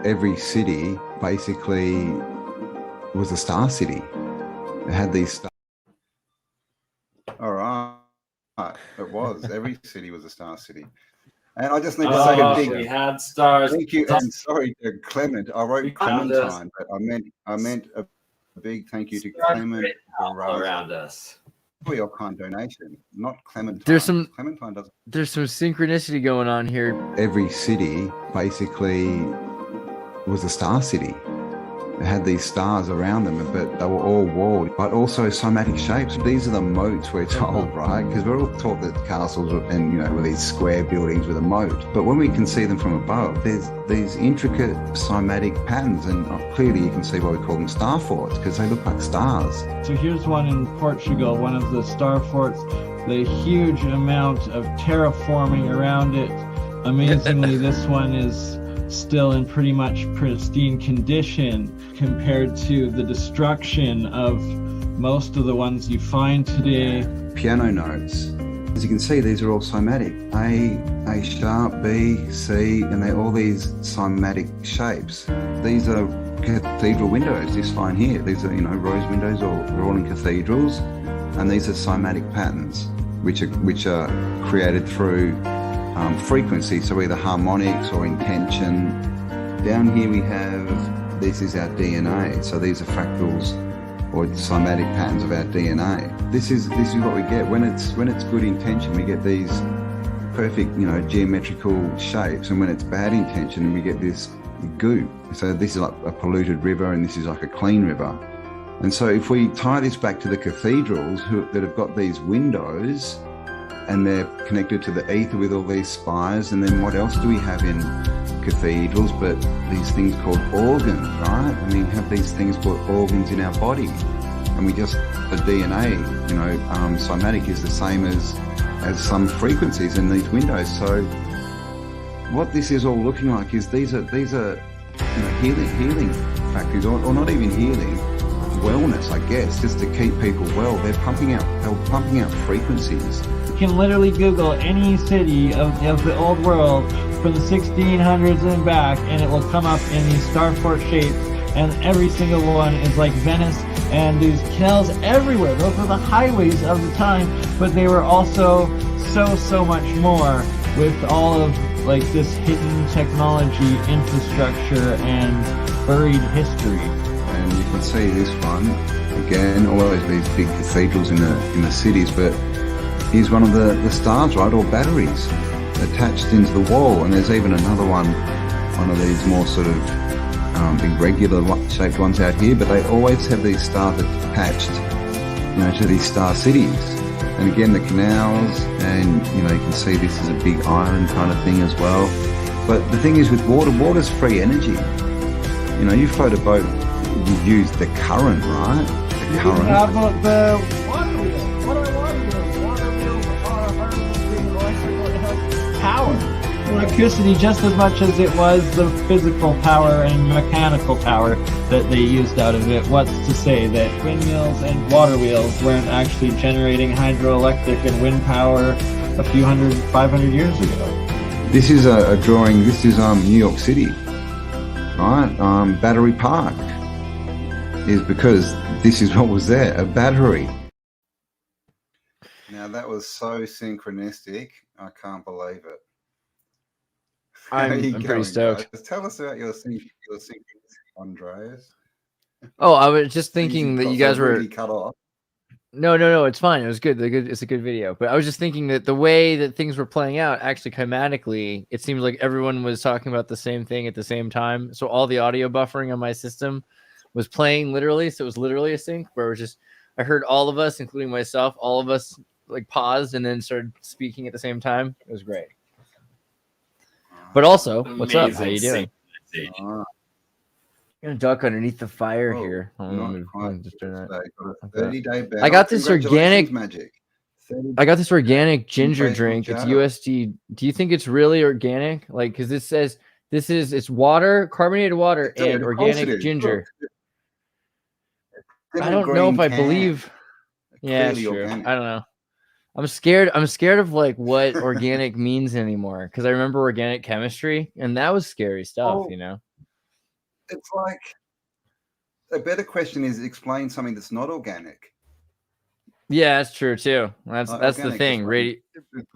every city basically was a star city. It had these stars. All right. It was. Every city was a star city. And I just need to say a big we had stars. Thank you, and sorry to Clement. I wrote Clementine, but I meant a big thank you to Clement around us. For your kind donation, not Clementine. Clementine doesn't. There's some synchronicity going on here. Every city basically was a star city. It had these stars around them, but they were all walled, but also cymatic shapes. These are the moats we're told, right? Because we're all taught that castles and, you know, were these square buildings with a moat. But when we can see them from above, there's these intricate cymatic patterns, and clearly you can see why we call them star forts, because they look like stars. So here's one in Portugal, one of the star forts, the huge amount of terraforming around it. Amazingly, this one is still in pretty much pristine condition compared to the destruction of most of the ones you find today. Piano notes. As you can see, these are all cymatic. A sharp, B, C, and they're all these cymatic shapes. These are cathedral windows, this line here. These are, you know, rose windows, they're all in cathedrals, and these are cymatic patterns, which are created through frequency, so either harmonics or intention. Down here we have, this is our DNA, so these are fractals or cymatic patterns of our DNA. This is what we get when it's good intention. We get these perfect, you know, geometrical shapes, and when it's bad intention, we get this goop. So this is like a polluted river, and this is like a clean river. And so if we tie this back to the cathedrals that have got these windows, and they're connected to the ether with all these spires, and then what else do we have in cathedrals but these things called organs, right? I mean, have these things called organs in our body, and we just, the DNA, you know, cymatic is the same as some frequencies in these windows. So what this is all looking like is these are you know, healing factories, or not even healing, wellness, I guess, just to keep people well. They're pumping out frequencies. You can literally Google any city of the old world from the 1600s and back, and it will come up in these star fort shapes, and every single one is like Venice, and there's canals everywhere. Those were the highways of the time, but they were also so much more, with all of like this hidden technology, infrastructure, and buried history. And you can see this one again, always these big cathedrals in the cities, but here's one of the stars, right, or batteries attached into the wall. And there's even another one of these more sort of big regular shaped ones out here, but they always have these stars attached, you know, to these star cities. And again, the canals, and you know, you can see this is a big island kind of thing as well. But the thing is with water's free energy. You know, you float a boat, you use the current, right? The current. How about the water wheels? What are water wheels? Water wheels are harnessing electrical power. Electricity just as much as it was the physical power and mechanical power that they used out of it. What's to say that windmills and water wheels weren't actually generating hydroelectric and wind power a few 500 years ago? This is a drawing. This is New York City, right? Battery Park is because this is what was there, a battery. Now that was so synchronistic, I can't believe it. I'm pretty stoked. Guys? Tell us about your synchronicity, Andreas. Oh, I was just thinking that you guys were really cut off. No, it's fine. It was good. It's a good video. But I was just thinking that the way that things were playing out, actually climatically, it seemed like everyone was talking about the same thing at the same time. So all the audio buffering on my system was playing literally. So it was literally a sync where it was just, I heard all of us, including myself, all of us like paused and then started speaking at the same time. It was great. But also, what's up? How you doing? I'm gonna duck underneath the fire here. Just doing that. I got this organic magic. I got this organic ginger drink. It's USD. Do you think it's really organic? Like, because it says it's water, carbonated water, and organic ginger. I don't know if I believe. Yeah, sure. I don't know. I'm scared of like what organic means anymore, because I remember organic chemistry, and that was scary stuff, you know. it's like a better question is explain something that's not organic. Yeah, that's true too. That's the Organic thing.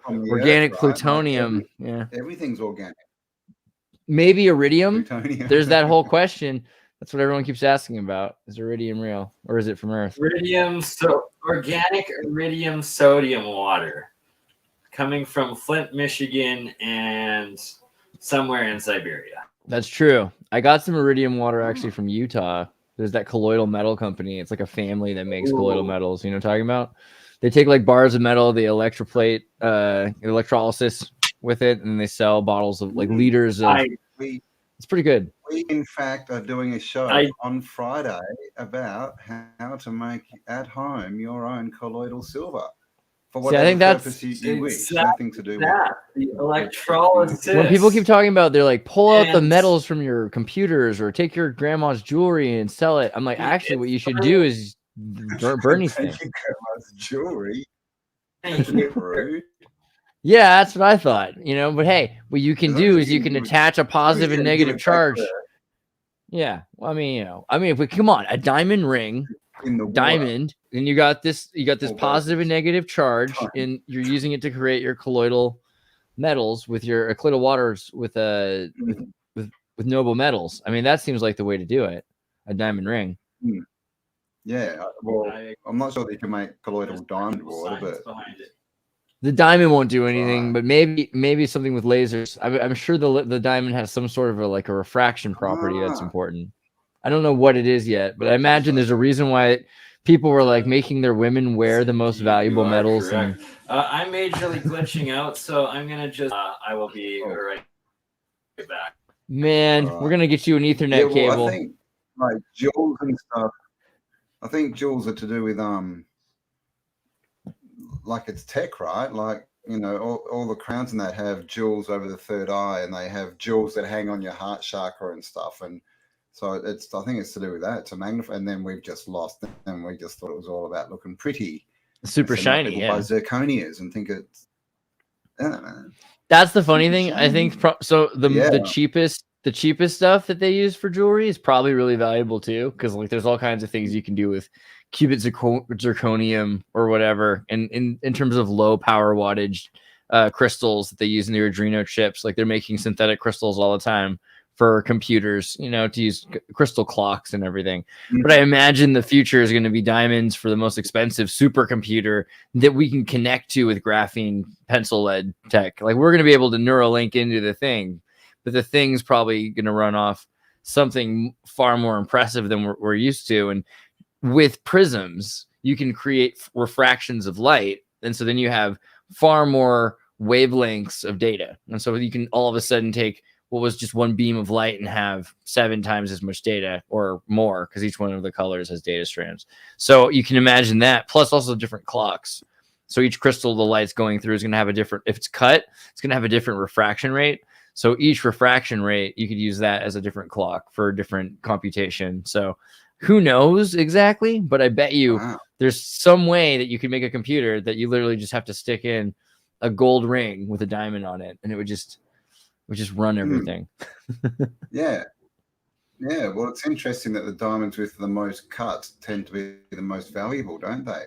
from the Organic earth, right? plutonium. Yeah. Everything's organic. Maybe iridium. Plutonium. There's that whole question. That's what everyone keeps asking about. Is iridium real, or is it from Earth? Organic iridium sodium water coming from Flint, Michigan, and somewhere in Siberia. That's true. I got some iridium water actually from Utah. There's that colloidal metal company. It's like a family that makes colloidal metals. You know what I'm talking about? They take like bars of metal, they electroplate, electrolysis with it, and they sell bottles of like liters of. It's pretty good. We, in fact, are doing a show on Friday about how to make at home your own colloidal silver. For whatever purpose you wish. Nothing to do with the electrolysis. When people keep talking about, they're like, pull out the metals from your computers or take your grandma's jewelry and sell it. I'm like, actually, what you should do is burn these things. Take your grandma's jewelry. Yeah, that's what I thought, you know. But hey, what you can do is you can attach a positive and negative charge. Yeah, well, I mean, you know, if we come on, a diamond ring, diamond, and you got this positive and negative charge, and you're using it to create your colloidal metals with your colloidal waters with noble metals. I mean, that seems like the way to do it. A diamond ring. Yeah, well, I'm not sure that you can make colloidal diamond water, but the diamond won't do anything, but maybe something with lasers. I'm sure the diamond has some sort of a refraction property that's important. I don't know what it is yet, but I imagine there's a reason why people were like making their women wear the most valuable metals. And I'm majorly glitching out, so I'm gonna just I will be right back. Man, we're gonna get you an Ethernet cable. I think like jewels and stuff. I think jewels are to do with like it's tech, right? Like, you know, all the crowns and that have jewels over the third eye, and they have jewels that hang on your heart chakra and stuff. And so I think it's to do with that, to magnify. And then we've just lost them, and we just thought it was all about looking pretty, super shiny. Buy zirconias and think it's. That's the funny thing. I think the cheapest stuff that they use for jewelry is probably really valuable too, because like there's all kinds of things you can do with qubit zirconium or whatever, and in terms of low power wattage crystals that they use in the Arduino chips. Like they're making synthetic crystals all the time for computers, you know, to use crystal clocks and everything. But I imagine the future is going to be diamonds for the most expensive supercomputer that we can connect to with graphene pencil lead tech. Like we're going to be able to Neuralink into the thing, but the thing's probably going to run off something far more impressive than we're used to. And with prisms, you can create refractions of light. And so then you have far more wavelengths of data. And so you can all of a sudden take what was just one beam of light and have 7 times as much data or more, because each one of the colors has data strands. So you can imagine that, plus also different clocks. So each crystal the light's going through is going to have a different, if it's cut, it's going to have a different refraction rate. So each refraction rate, you could use that as a different clock for a different computation. So who knows exactly, but I bet you there's some way that you can make a computer that you literally just have to stick in a gold ring with a diamond on it, and it would just run everything. Yeah. Well, it's interesting that the diamonds with the most cuts tend to be the most valuable, don't they?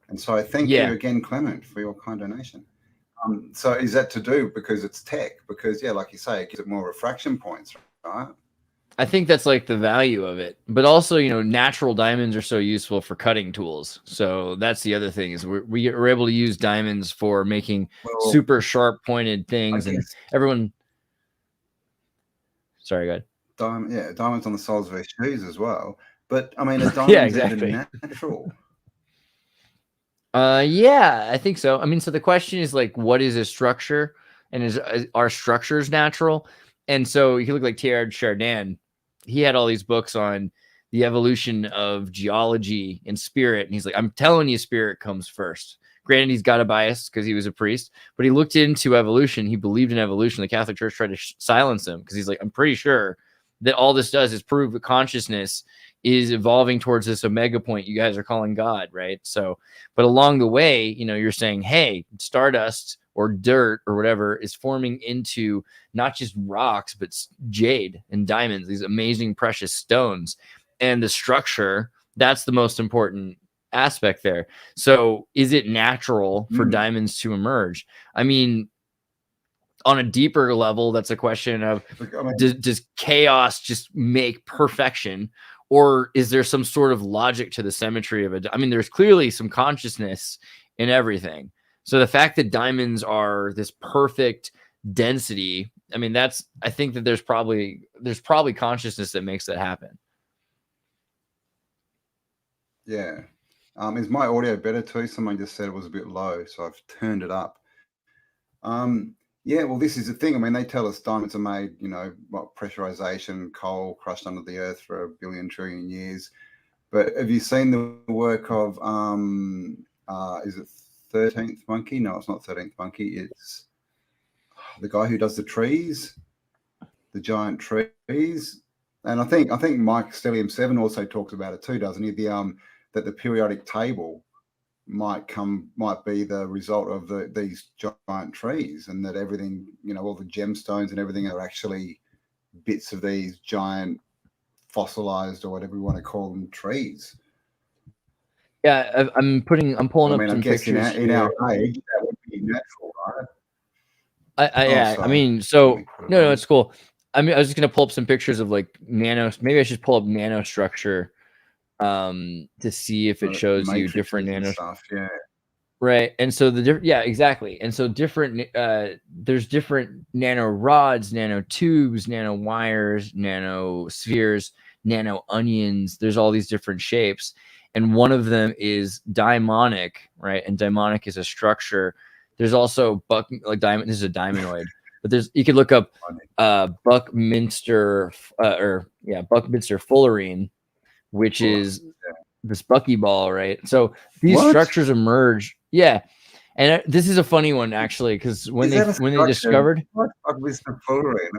And so I thank you again, Clement, for your kind donation. So is that to do because it's tech? Because like you say, it gives it more refraction points, right? I think that's like the value of it, but also, you know, natural diamonds are so useful for cutting tools. So that's the other thing, is we're able to use diamonds for making super sharp pointed things. And everyone, sorry, go ahead. Diamonds on the soles of their shoes as well. But I mean, a diamond is natural. I think so. I mean, so the question is like, what is a structure, and are structures natural? And so you can look like Teilhard Chardin. He had all these books on the evolution of geology and spirit. And he's like, I'm telling you, spirit comes first. Granted, he's got a bias because he was a priest, but he looked into evolution. He believed in evolution. The Catholic Church tried to silence him because he's like, I'm pretty sure that all this does is prove that consciousness is evolving towards this omega point you guys are calling God, right? So, but along the way, you know, you're saying, hey, stardust or dirt or whatever is forming into not just rocks, but jade and diamonds, these amazing precious stones. And the structure, that's the most important aspect there. So is it natural for diamonds to emerge? I mean, on a deeper level, that's a question of does chaos just make perfection, or is there some sort of logic to the symmetry of it? I mean, there's clearly some consciousness in everything. So the fact that diamonds are this perfect density, I mean, I think that there's probably consciousness that makes that happen. Yeah. Is my audio better too? Someone just said it was a bit low, so I've turned it up. Yeah, well, this is the thing. I mean, they tell us diamonds are made, what, pressurization, coal crushed under the earth for 1 billion trillion years. But have you seen the work of, is it 13th Monkey? No, it's not 13th Monkey. It's the guy who does the trees, the giant trees. And I think Mike Stellium 7 also talks about it too, doesn't he? That the periodic table might be the result of these giant trees, and that everything, all the gemstones and everything are actually bits of these giant fossilized, or whatever you want to call them, trees. Yeah, I'm pulling up some pictures in our age that would be natural, right? I mean, so no, it's cool. I mean, I was just gonna pull up some pictures of like maybe I should pull up nanostructure to see if it shows you different nano stuff. Yeah. Right. And so exactly. And so there's different nano rods, nano tubes, nano wires, nano spheres, nano onions. There's all these different shapes. And one of them is daimonic, right? And daimonic is a structure. There's also diamond. This is a diamondoid. But you could look up Buckminster fullerene, which is this buckyball, right? So these structures emerge. Yeah. And this is a funny one, actually, because when they discovered Buckminster fullerene,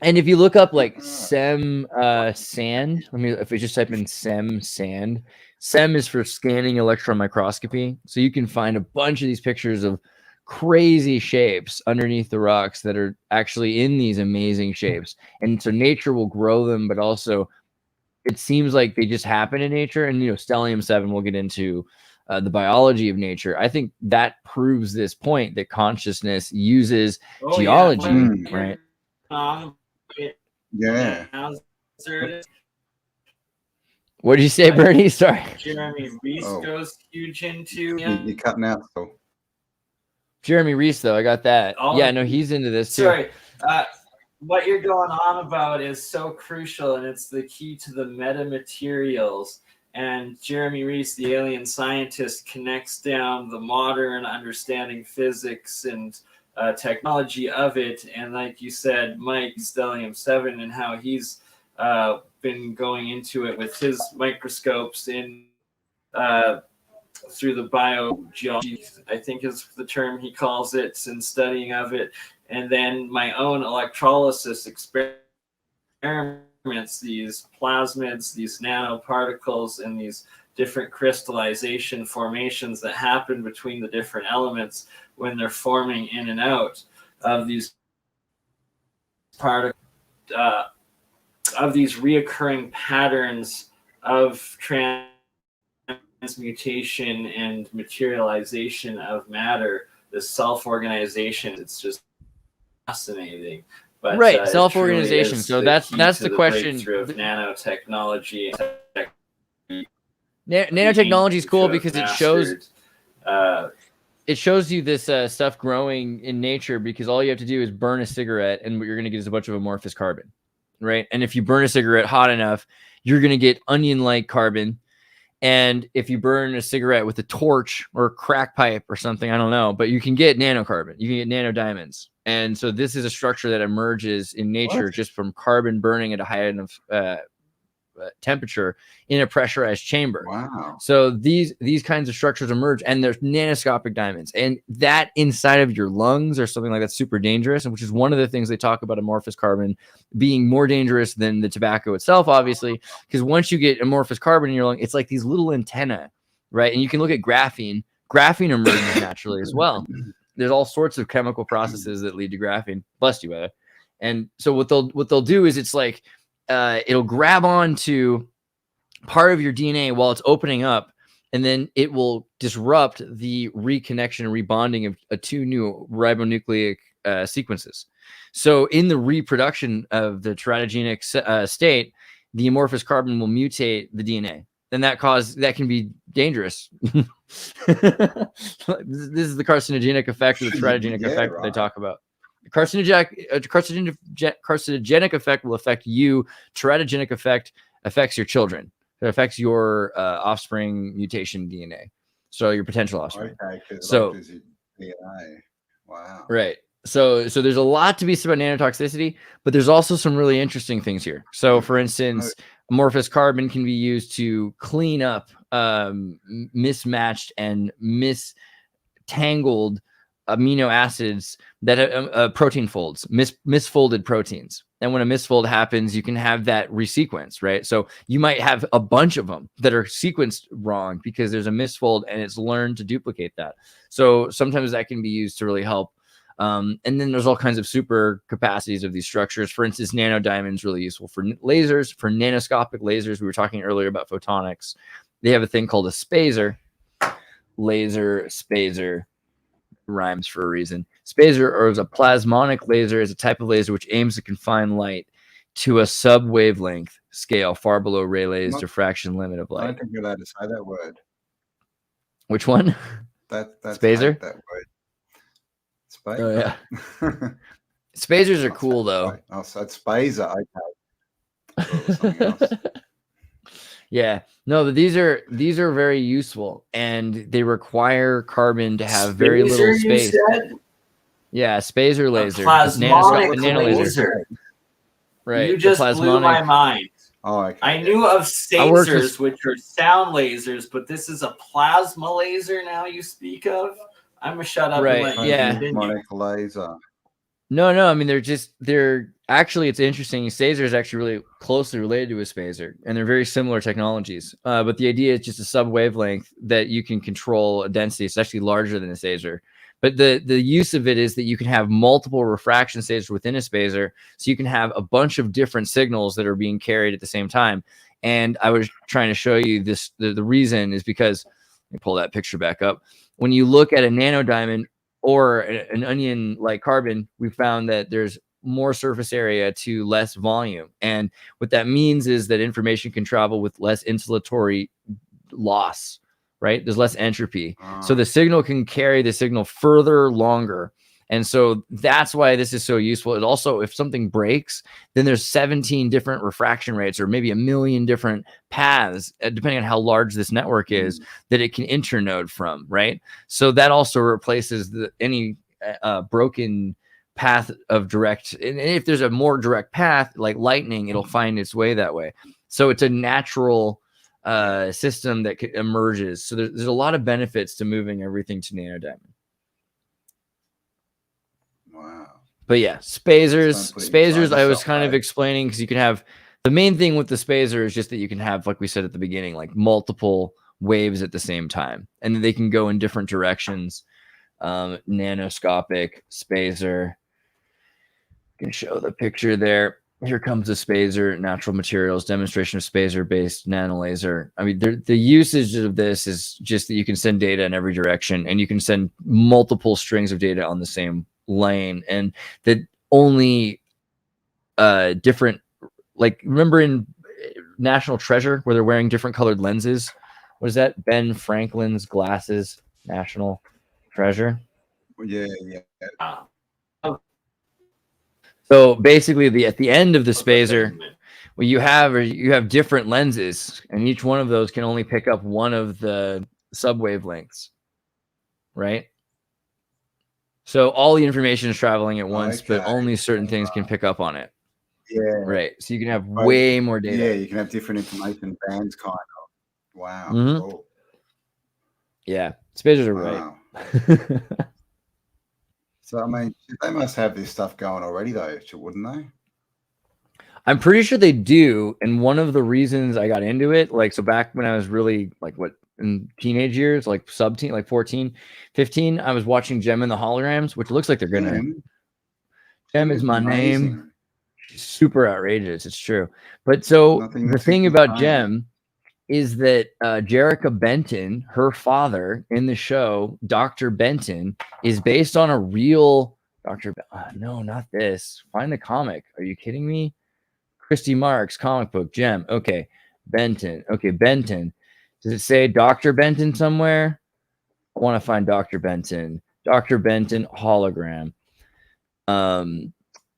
and if you look up like sand, if we just type in sand is for scanning electron microscopy. So you can find a bunch of these pictures of crazy shapes underneath the rocks that are actually in these amazing shapes. And so nature will grow them, but also it seems like they just happen in nature. And, Stellium 7, we'll get into the biology of nature. I think that proves this point that consciousness uses geology, right? Yeah. What did you say, Bernie? Sorry. Jeremy Reese goes huge into. You're cutting out, though. Jeremy Reese, though, I got that. He's into this too. Sorry. What you're going on about is so crucial, and it's the key to the metamaterials. And Jeremy Reese, the alien scientist, connects down the modern understanding physics and technology of it. And like you said, Mike Stellium 7, and how he's been going into it with his microscopes in through the biogeology, I think is the term he calls it, and studying of it. And then my own electrolysis experiments, these plasmids, these nanoparticles, and these different crystallization formations that happen between the different elements when they're forming in and out of these particles, of these reoccurring patterns of transmutation and materialization of matter, this self-organization. It's just fascinating. But, right, self-organization. So that's the question. Of nanotechnology. Nanotechnology is cool because it shows you this stuff growing in nature, because all you have to do is burn a cigarette, and what you're going to get is a bunch of amorphous carbon, right? And if you burn a cigarette hot enough, you're going to get onion-like carbon. And if you burn a cigarette with a torch or a crack pipe or something, I don't know, but you can get nanocarbon, you can get nanodiamonds. And so this is a structure that emerges in nature just from carbon burning at a high enough temperature in a pressurized chamber. Wow. So these kinds of structures emerge, and there's nanoscopic diamonds, and that inside of your lungs or something like that's super dangerous, and which is one of the things they talk about amorphous carbon being more dangerous than the tobacco itself, obviously, because once you get amorphous carbon in your lung, it's like these little antennae, right? And you can look at graphene emerges naturally as well. there's all sorts of chemical processes that lead to graphene. Bless you, by the way. And so what they'll do is it's like it'll grab onto part of your DNA while it's opening up, and then it will disrupt the reconnection and rebonding of two new ribonucleic sequences. So in the reproduction of the teratogenic state, the amorphous carbon will mutate the DNA. And that can be dangerous. This is the carcinogenic effect or the teratogenic effect that they talk about. The carcinogenic effect will affect you. Teratogenic effect affects your children. It affects your offspring mutation DNA. So your potential offspring. Okay, so DNA. Wow. Right. So there's a lot to be said about nanotoxicity, but there's also some really interesting things here. So for instance, amorphous carbon can be used to clean up mismatched and mistangled amino acids that protein folds, misfolded proteins. And when a misfold happens, you can have that resequence, right? So you might have a bunch of them that are sequenced wrong because there's a misfold and it's learned to duplicate that. So sometimes that can be used to really help. And then there's all kinds of super capacities of these structures. For instance, nanodiamonds really useful for lasers, for nanoscopic lasers. We were talking earlier about photonics. They have a thing called a spaser. Laser, spaser, rhymes for a reason. Spaser, or as a plasmonic laser, is a type of laser which aims to confine light to a sub-wavelength scale far below Rayleigh's diffraction limit of light. I don't think you're allowed to say that word. Which one? That's spaser? That word. Oh, yeah. Spasers are cool, though. Oh, so it's spaser. Okay. Yeah. No, but these are very useful, and they require carbon to have very little space. Yeah, spaser laser. Plasmonic laser. Right. You just blew my mind. Oh, okay. I knew of stasers, which are sound lasers, but this is a plasma laser now you speak of? I'm going to shut up and let you continue. Plasmonic laser. No. I mean, they're actually, it's interesting. Staser is actually really closely related to a spaser, and they're very similar technologies. But the idea is just a sub wavelength that you can control a density. It's actually larger than a staser. But the use of it is that you can have multiple refraction stages within a spaser. So you can have a bunch of different signals that are being carried at the same time. And I was trying to show you this. The reason is because, let me pull that picture back up. When you look at a nanodiamond or an onion like carbon, we found that there's more surface area to less volume. And what that means is that information can travel with less insulatory loss, right? There's less entropy. So the signal can carry the signal further longer. And so that's why this is so useful. It also, if something breaks, then there's 17 different refraction rates, or maybe 1 million different paths, depending on how large this network is, that it can internode from, right? So that also replaces any broken path of direct. And if there's a more direct path, like lightning, it'll find its way that way. So it's a natural system that emerges. So there's a lot of benefits to moving everything to nanodiamond. Wow. But yeah, spasers I was kind of explaining, because you can have, the main thing with the spaser is just that you can have, like we said at the beginning, like multiple waves at the same time, and then they can go in different directions. Nanoscopic spaser. I can show the picture there. Here comes the spaser, natural materials, demonstration of spaser-based nanolaser. I mean, the usage of this is just that you can send data in every direction, and you can send multiple strings of data on the same lane, and that only different, like, remember in National Treasure where they're wearing different colored lenses? What is that? Ben Franklin's glasses, National Treasure. Yeah. So basically, at the end of the spaser, what you have different lenses, and each one of those can only pick up one of the sub-wavelengths, right? So all the information is traveling at once, but only certain things can pick up on it. Yeah. Right. So you can have way more data. Yeah, you can have different information bands, kind of. Wow. Cool. Yeah. Spacers are right. So, I mean, they must have this stuff going already, though, wouldn't they? I'm pretty sure they do. And one of the reasons I got into it, like, so back when I was really like what in teenage years, like sub-teen, like 14, 15, I was watching Gem and the Holograms, which looks like they're gonna. Gem is my amazing. name. Super outrageous. It's true. But so Nothing the that thing you can about find. Gem is that Jerrica Benton, her father in the show, Dr. Benton, is based on a real Dr. No, not this. Find the comic. Are you kidding me? Christy Marks, comic book, Gem. Okay. Benton. Okay, Benton. Does it say Dr. Benton somewhere? I want to find Dr. Benton. Dr. Benton hologram.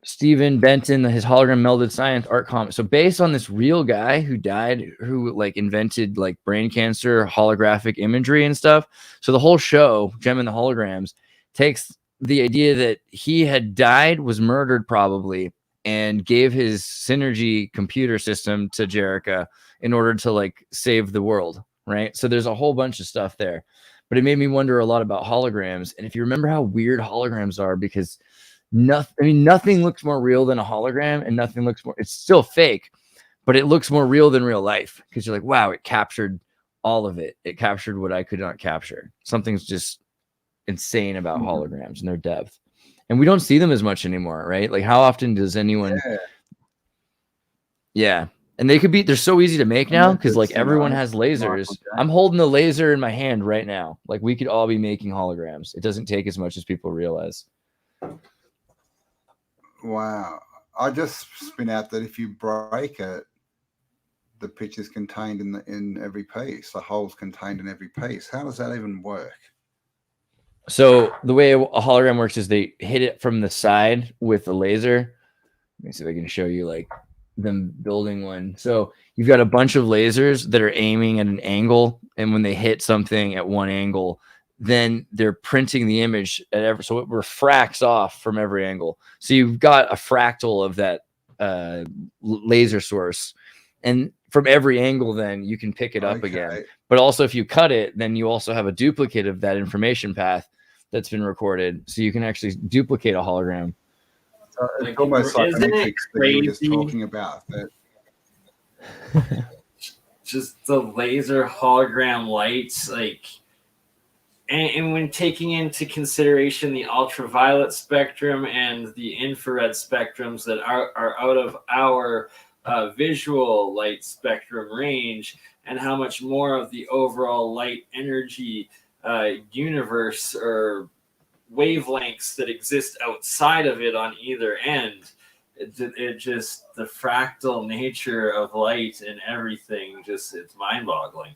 Stephen Benton, his hologram melded science art comic. So based on this real guy who died, who like invented like brain cancer, holographic imagery and stuff. So the whole show, Gem and the Holograms, takes the idea that he had died, was murdered probably, and gave his synergy computer system to Jerrica in order to like save the world, right? So there's a whole bunch of stuff there. But it made me wonder a lot about holograms. And if you remember how weird holograms are, because nothing looks more real than a hologram, and nothing looks more, it's still fake, but it looks more real than real life, because you're like, wow, it captured all of it. It captured what I could not capture. Something's just insane about holograms and their depth. And we don't see them as much anymore, right? Like, how often does anyone? Yeah. And they could be, they're so easy to make now, because like everyone has lasers. I'm holding a laser in my hand right now. Like, we could all be making holograms. It doesn't take as much as people realize. Wow. I just spin out that if you break it, the picture's contained in every piece. The hole's contained in every piece. How does that even work? So the way a hologram works is they hit it from the side with a laser. Let me see if I can show you like them building one. So you've got a bunch of lasers that are aiming at an angle, and when they hit something at one angle, then they're printing the image at every, so it refracts off from every angle. So you've got a fractal of that laser source, and from every angle, then you can pick it up again. But also, if you cut it, then you also have a duplicate of that information path that's been recorded, so you can actually duplicate a hologram. It's almost like the matrix that you were just talking about. That just the laser hologram lights, like. And when taking into consideration the ultraviolet spectrum and the infrared spectrums that are out of our visual light spectrum range, and how much more of the overall light energy universe or wavelengths that exist outside of it on either end, it just, the fractal nature of light and everything, just, it's mind-boggling.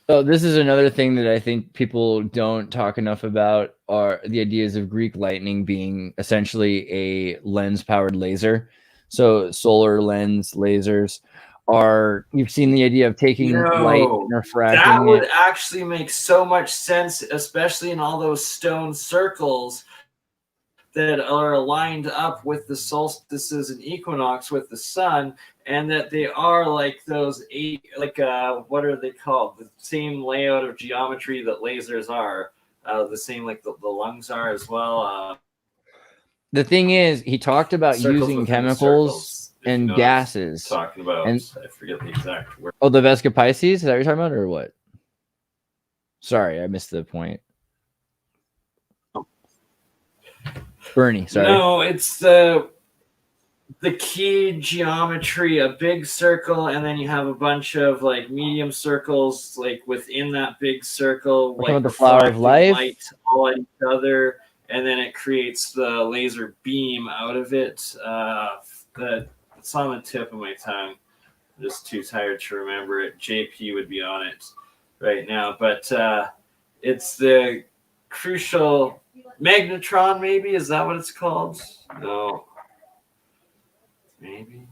So this is another thing that I think people don't talk enough about, are the ideas of Greek lightning being essentially a lens-powered laser. So solar lens lasers are, you've seen the idea of taking light and refracting it. That would actually make so much sense, especially in all those stone circles that are aligned up with the solstices and equinox with the sun, and that they are like those what are they called? The same layout of geometry that lasers are, the same like the lungs are as well. The thing is, he talked about using chemicals and gases. Talking about, and I forget the exact word. Oh, the Vesca Pisces? Is that what you're talking about, or what? Sorry, I missed the point. Bernie, sorry. No, it's the key geometry, a big circle, and then you have a bunch of like medium circles like within that big circle, like the flower of life, light all at each other, and then it creates the laser beam out of it. It's on the tip of my tongue. I'm just too tired to remember it. JP would be on it right now, but it's the crucial magnetron, maybe? Is that what it's called? No. Maybe.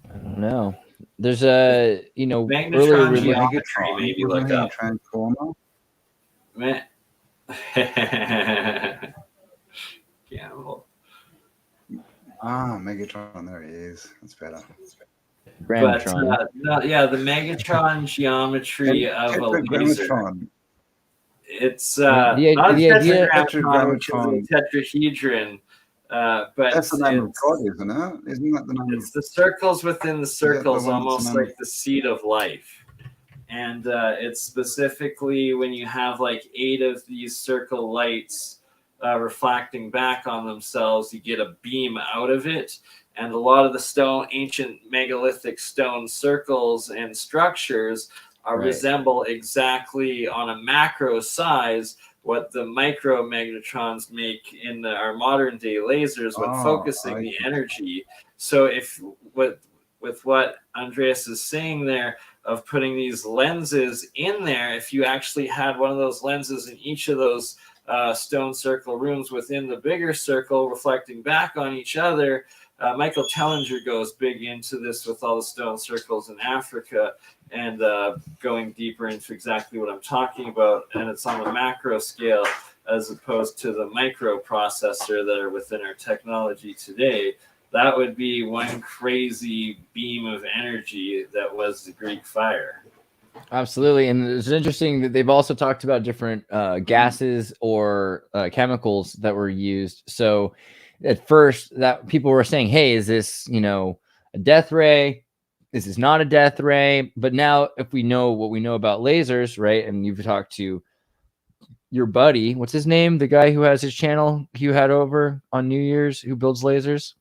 I don't know. There's a, magnetron geometry, maybe look up. Transformer. Cambell. Megatron, there he is. That's better. But, the Megatron geometry of a laser. It's not a tetragrammetron, which is a tetrahedron. But That's the name of God, isn't it? Isn't that the name? It's the circles within the circles, one that's almost like the seed of life. And it's specifically when you have like 8 of these circle lights reflecting back on themselves, you get a beam out of it. And a lot of the ancient megalithic stone circles and structures resemble exactly on a macro size what the micro magnetrons make in our modern day lasers with focusing the energy. So if with what Andreas is saying there of putting these lenses in there, if you actually had one of those lenses in each of those stone circle rooms within the bigger circle reflecting back on each other, Michael Tellinger goes big into this with all the stone circles in Africa and going deeper into exactly what I'm talking about. And it's on the macro scale as opposed to the microprocessor that are within our technology today. That would be one crazy beam of energy that was the Greek fire. Absolutely. And it's interesting that they've also talked about different gases or chemicals that were used. So at first that people were saying, hey, is this, a death ray? This is not a death ray. But now if we know what we know about lasers, right? And you've talked to your buddy, what's his name? The guy who has his channel you had over on New Year's who builds lasers?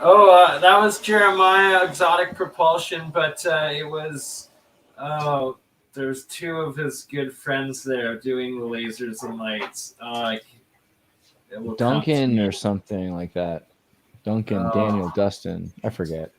Oh, that was Jeremiah, Exotic Propulsion, but it was, there's 2 of his good friends there doing the lasers and lights. Duncan or something like that. Duncan, Daniel, Dustin, I forget.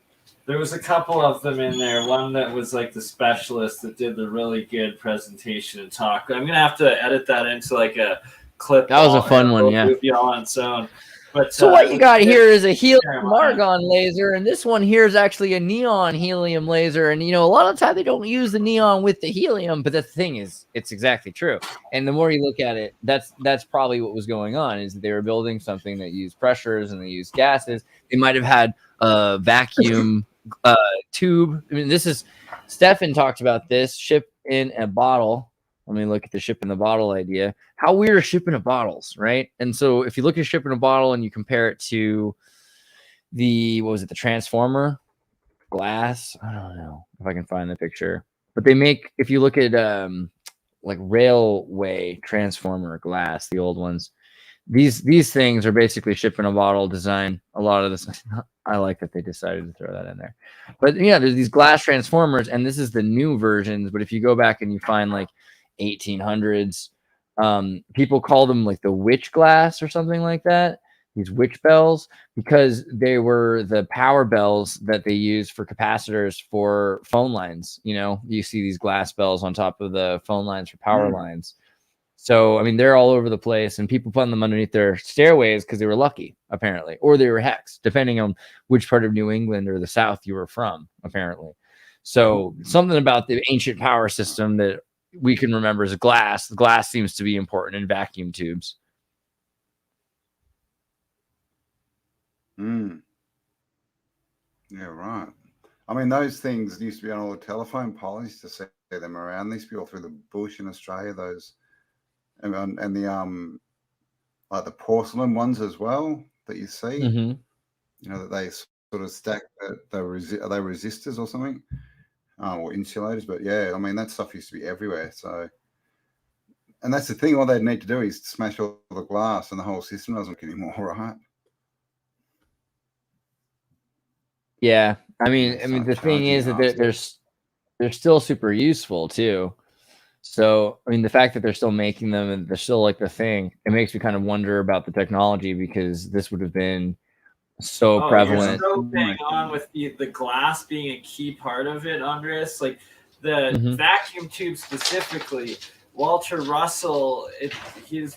There was a couple of them in there. One that was like the specialist that did the really good presentation and talk. I'm going to have to edit that into like a clip. That was a fun one, yeah. Movie all on its own. But, so what you got here is a helium argon laser, and this one here is actually a neon helium laser. And, a lot of the time they don't use the neon with the helium, but the thing is, it's exactly true. And the more you look at it, that's probably what was going on, is they were building something that used pressures and they used gases. They might have had a vacuum tube. I mean, this is, Stefan talked about this, ship in a bottle. Let me look at the ship in the bottle idea. How weird are ship in a bottles, right? And so if you look at ship in a bottle and you compare it to the transformer glass, I don't know if I can find the picture, but they make, if you look at like railway transformer glass, the old ones, these things are basically ship in a bottle design. A lot of this, I like that they decided to throw that in there. But there's these glass transformers, and this is the new versions. But if you go back and you find like 1800s, people call them like the witch glass or something like that, these witch bells, because they were the power bells that they used for capacitors for phone lines. You see these glass bells on top of the phone lines for power lines. So I mean, they're all over the place, and people put them underneath their stairways because they were lucky, apparently, or they were hexed, depending on which part of New England or the South you were from, apparently. So something about the ancient power system that we can remember as glass. The glass seems to be important in vacuum tubes. Yeah, right. I mean, those things used to be on all the telephone poles. Used to see them around. They used to be all through the bush in Australia. Those and the like the porcelain ones as well that you see. That they sort of stack. Are they resistors or something? Or insulators, but yeah, I mean, that stuff used to be everywhere. So, and that's the thing, all they'd need to do is smash all the glass and the whole system doesn't work anymore, right? Yeah. I mean, the thing is that they're still super useful too. So, I mean, the fact that they're still making them and they're still like the thing, it makes me kind of wonder about the technology, because this would have been so prevalent. You're so bang on with the glass being a key part of it, Andres. Like the vacuum tube specifically, Walter Russell, he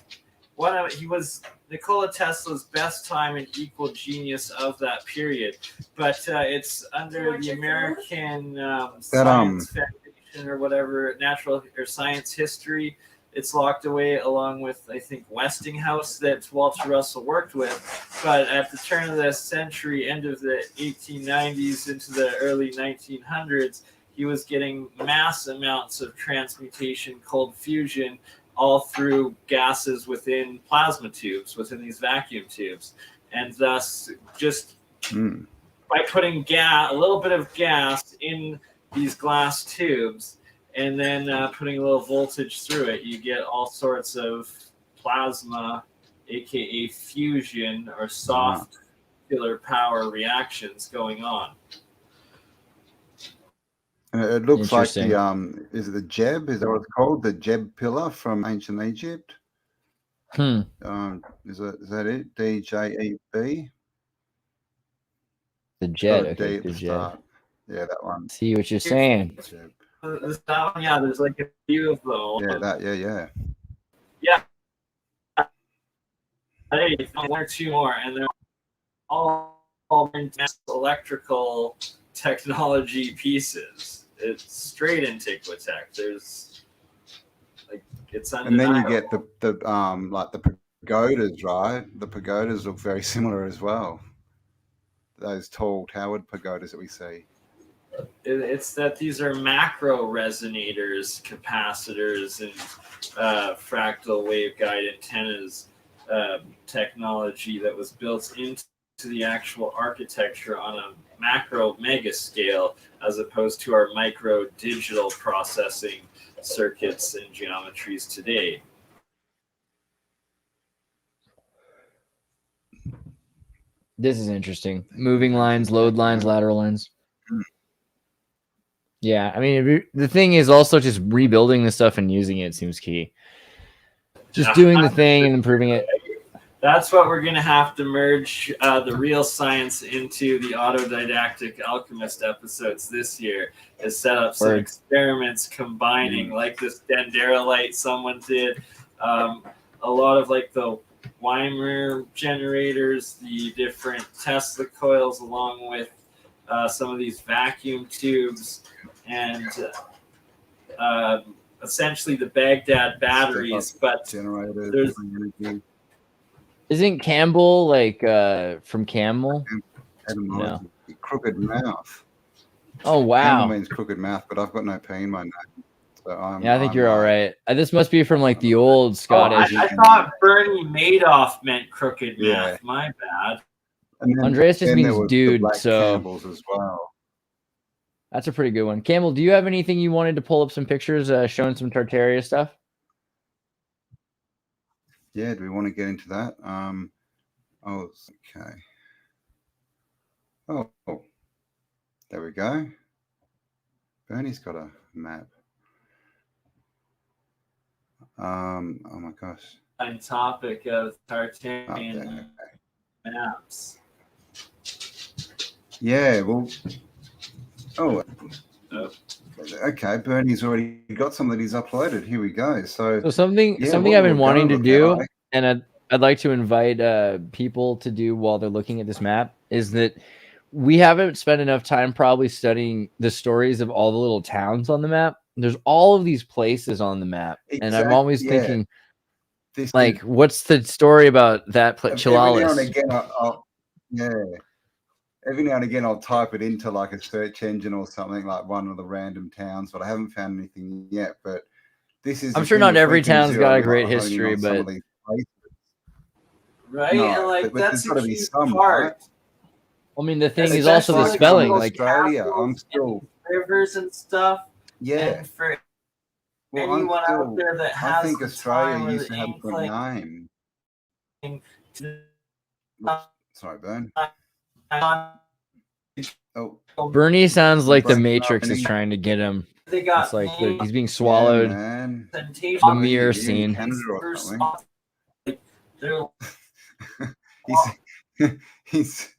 was Nikola Tesla's best time and equal genius of that period. But it's under the American Science Foundation or whatever, natural or science history. It's locked away along with, I think, Westinghouse that Walter Russell worked with. But at the turn of the century, end of the 1890s into the early 1900s, he was getting mass amounts of transmutation, cold fusion, all through gases within plasma tubes, within these vacuum tubes. and thus just by putting a little bit of gas in these glass tubes and then putting a little voltage through it, you get all sorts of plasma, aka fusion or soft nuclear power reactions going on. It looks like the is it the Jeb? Is that what it's called? The Jeb pillar from ancient Egypt. Is that it? DJEB. The Jet. Okay, D at the the Jet. start. Yeah, that one. See what you're saying. Yeah, there's like a few of them. Yeah, that. Yeah. Hey, one or two more, and they're all electrical technology pieces. It's straight antiquitech. There's like it's undeniable. And then you get the like the pagodas, right? The pagodas look very similar as well. Those tall towered pagodas that we see. It's that these are macro resonators, capacitors, and fractal waveguide antennas technology that was built into the actual architecture on a macro mega scale, as opposed to our micro digital processing circuits and geometries today. This is interesting. Moving lines, load lines, lateral lines. Yeah, I mean, the thing is also just rebuilding the stuff and using it seems key. Just doing the thing and improving it. That's what we're going to have to merge the real science into the Autodidactic Alchemist episodes this year, is set up some experiments combining, like this dendrolite someone did, a lot of like the Weimer generators, the different Tesla coils, along with some of these vacuum tubes, and essentially the Baghdad batteries. But there's... Isn't Cambell like from Camel? No. Crooked mouth. Oh wow. Cambell means crooked mouth, but I've got no P in my name. So I think you're all right. This must be from like the old Scottish. I thought Bernie Madoff meant crooked mouth. My bad. Andreas just means dude. So Campbells as well. That's a pretty good one. Cambell, do you have anything you wanted to pull up some pictures showing some Tartaria stuff? Yeah, do we want to get into that? Oh, okay. Oh, there we go. Bernie's got a map. Oh my gosh. On topic of Tartarian maps. Yeah, well. Oh. Okay, Bernie's already got some that he's uploaded. Here we go. So something I've been wanting to do, and I'd like to invite people to do while they're looking at this map, is that we haven't spent enough time probably studying the stories of all the little towns on the map. There's all of these places on the map, and I'm always thinking, like, what's the story about that place? Every now and again, every now and again, I'll type it into like a search engine or something, like one of the random towns, but I haven't found anything yet. But this is, I'm sure not every town's got a great history, but right, no, and like that's a key part. Right? I mean, the thing is also the spelling, like Australia. I'm still rivers and stuff. Yeah. And for anyone out there that has, I think Australia used to have a good name. Sorry, Bern. Oh, Bernie sounds like the Matrix is trying to get him. It's like he's being swallowed. The mirror scene. He's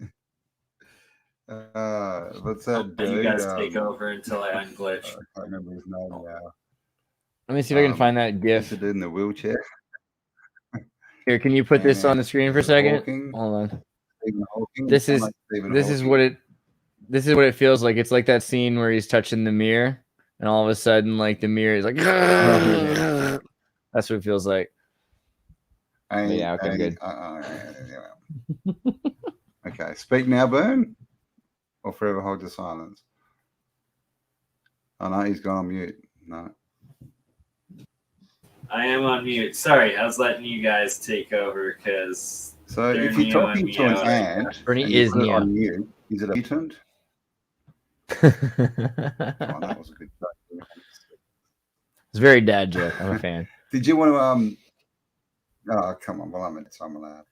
what's that dude? You guys take over until I unglitch. I can't remember his name now. Let me see if I can find that GIF. The dude in the wheelchair. Here, can you put this on the screen for a second? Hold on. This is what it feels like. It's like that scene where he's touching the mirror, and all of a sudden, like the mirror is like. That's what it feels like. Yeah. Okay. Good. Okay. Speak now, Bern, or forever hold your silence. Oh no, he's gone on mute. No. I am on mute. Sorry, I was letting you guys take over because So They're if you're Neo talking and to an Meow. ant Bernie and you is put it Neo. on mute, is it a mutant? Oh, that was a good joke. It's a very dad joke. I'm a fan. Did you want to Oh, come on. Well, I'm allowed.